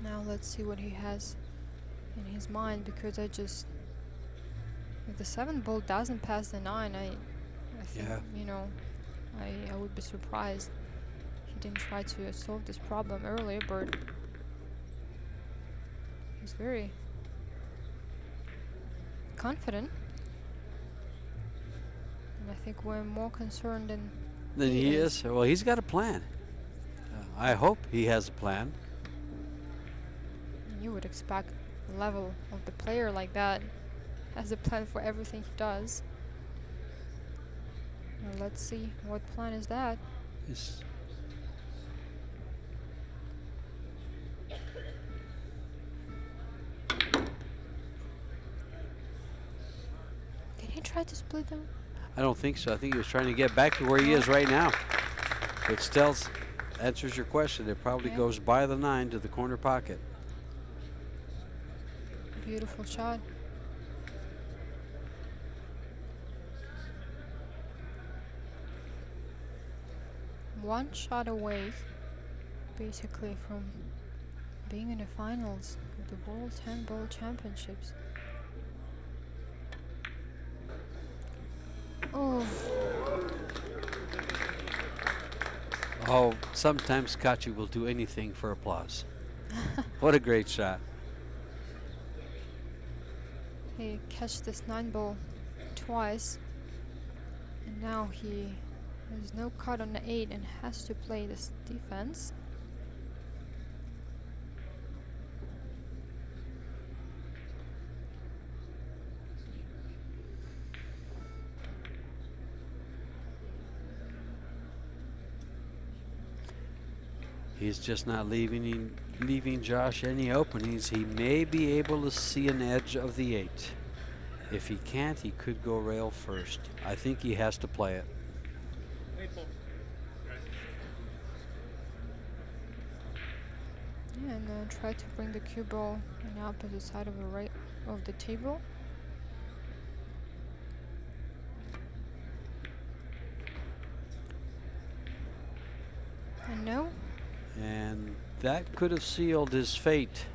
Now let's see what he has in his mind, because if the 7 ball doesn't pass the 9, I think, you know, I would be surprised. He didn't try to solve this problem earlier, but he's very confident, and I think we're more concerned than he is. Well, he's got a plan. I hope he has a plan. you would expect. The level of the player like that has a plan for everything he does. Well, let's see what plan is that. Did he try to split them? I don't think so. I think he was trying to get back to where he is right now. Which answers your question. It probably Yeah. goes by the 9 to the corner pocket. Beautiful shot. One shot away, basically, from being in the finals of the World Handball Championships. Oh, Oh, sometimes Kachi will do anything for applause. What a great shot. He catched this 9-ball twice, and now he has no cut on the 8 and has to play this defense. He's just not leaving Josh any openings. He may be able to see an edge of the 8. If he can't, he could go rail first. I think he has to play it. Yeah, and try to bring the cue ball on the opposite side of the table. And no. And that could have sealed his fate.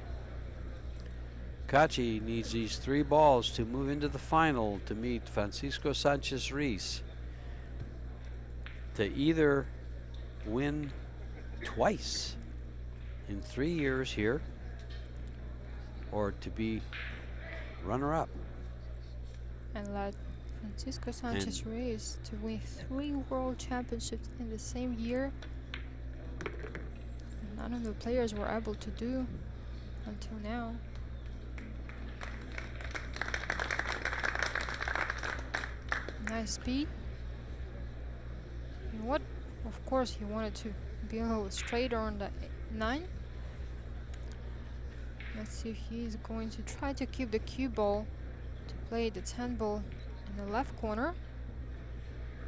Kachi needs these 3 balls to move into the final to meet Francisco Sanchez-Reis to either win twice in 3 years here or to be runner-up. And let Francisco Sanchez-Reis to win 3 world championships in the same year. None of the players were able to do until now. Nice speed. And what? Of course, he wanted to be a little straighter on the 9. Let's see if he's going to try to keep the cue ball to play the 10 ball in the left corner,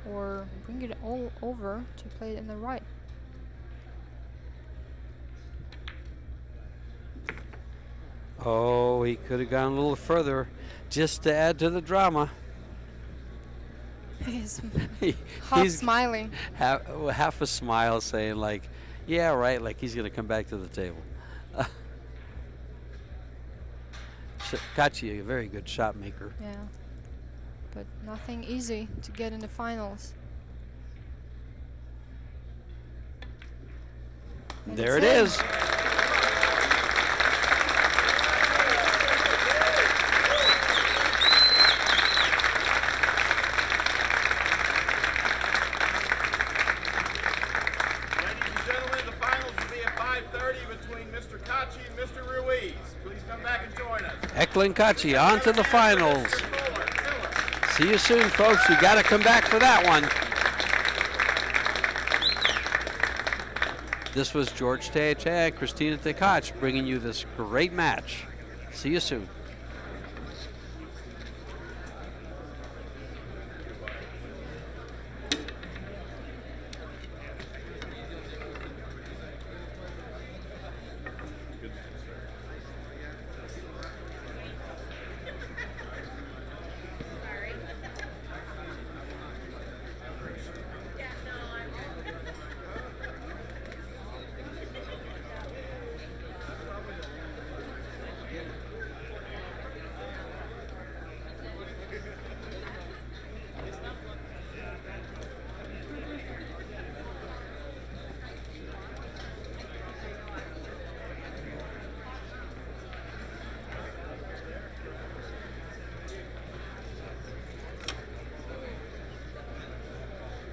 or bring it all over to play it in the right. Oh, he could have gone a little further just to add to the drama. He's He's smiling. Half a smile saying like, yeah, right, like he's going to come back to the table. Kachi, a very good shot maker. Yeah, but nothing easy to get in the finals. And There it it's is. Eklent KACI on to the finals. See you soon, folks. You got to come back for that one. This was George Teacha and Christina Tekac bringing you this great match. See you soon.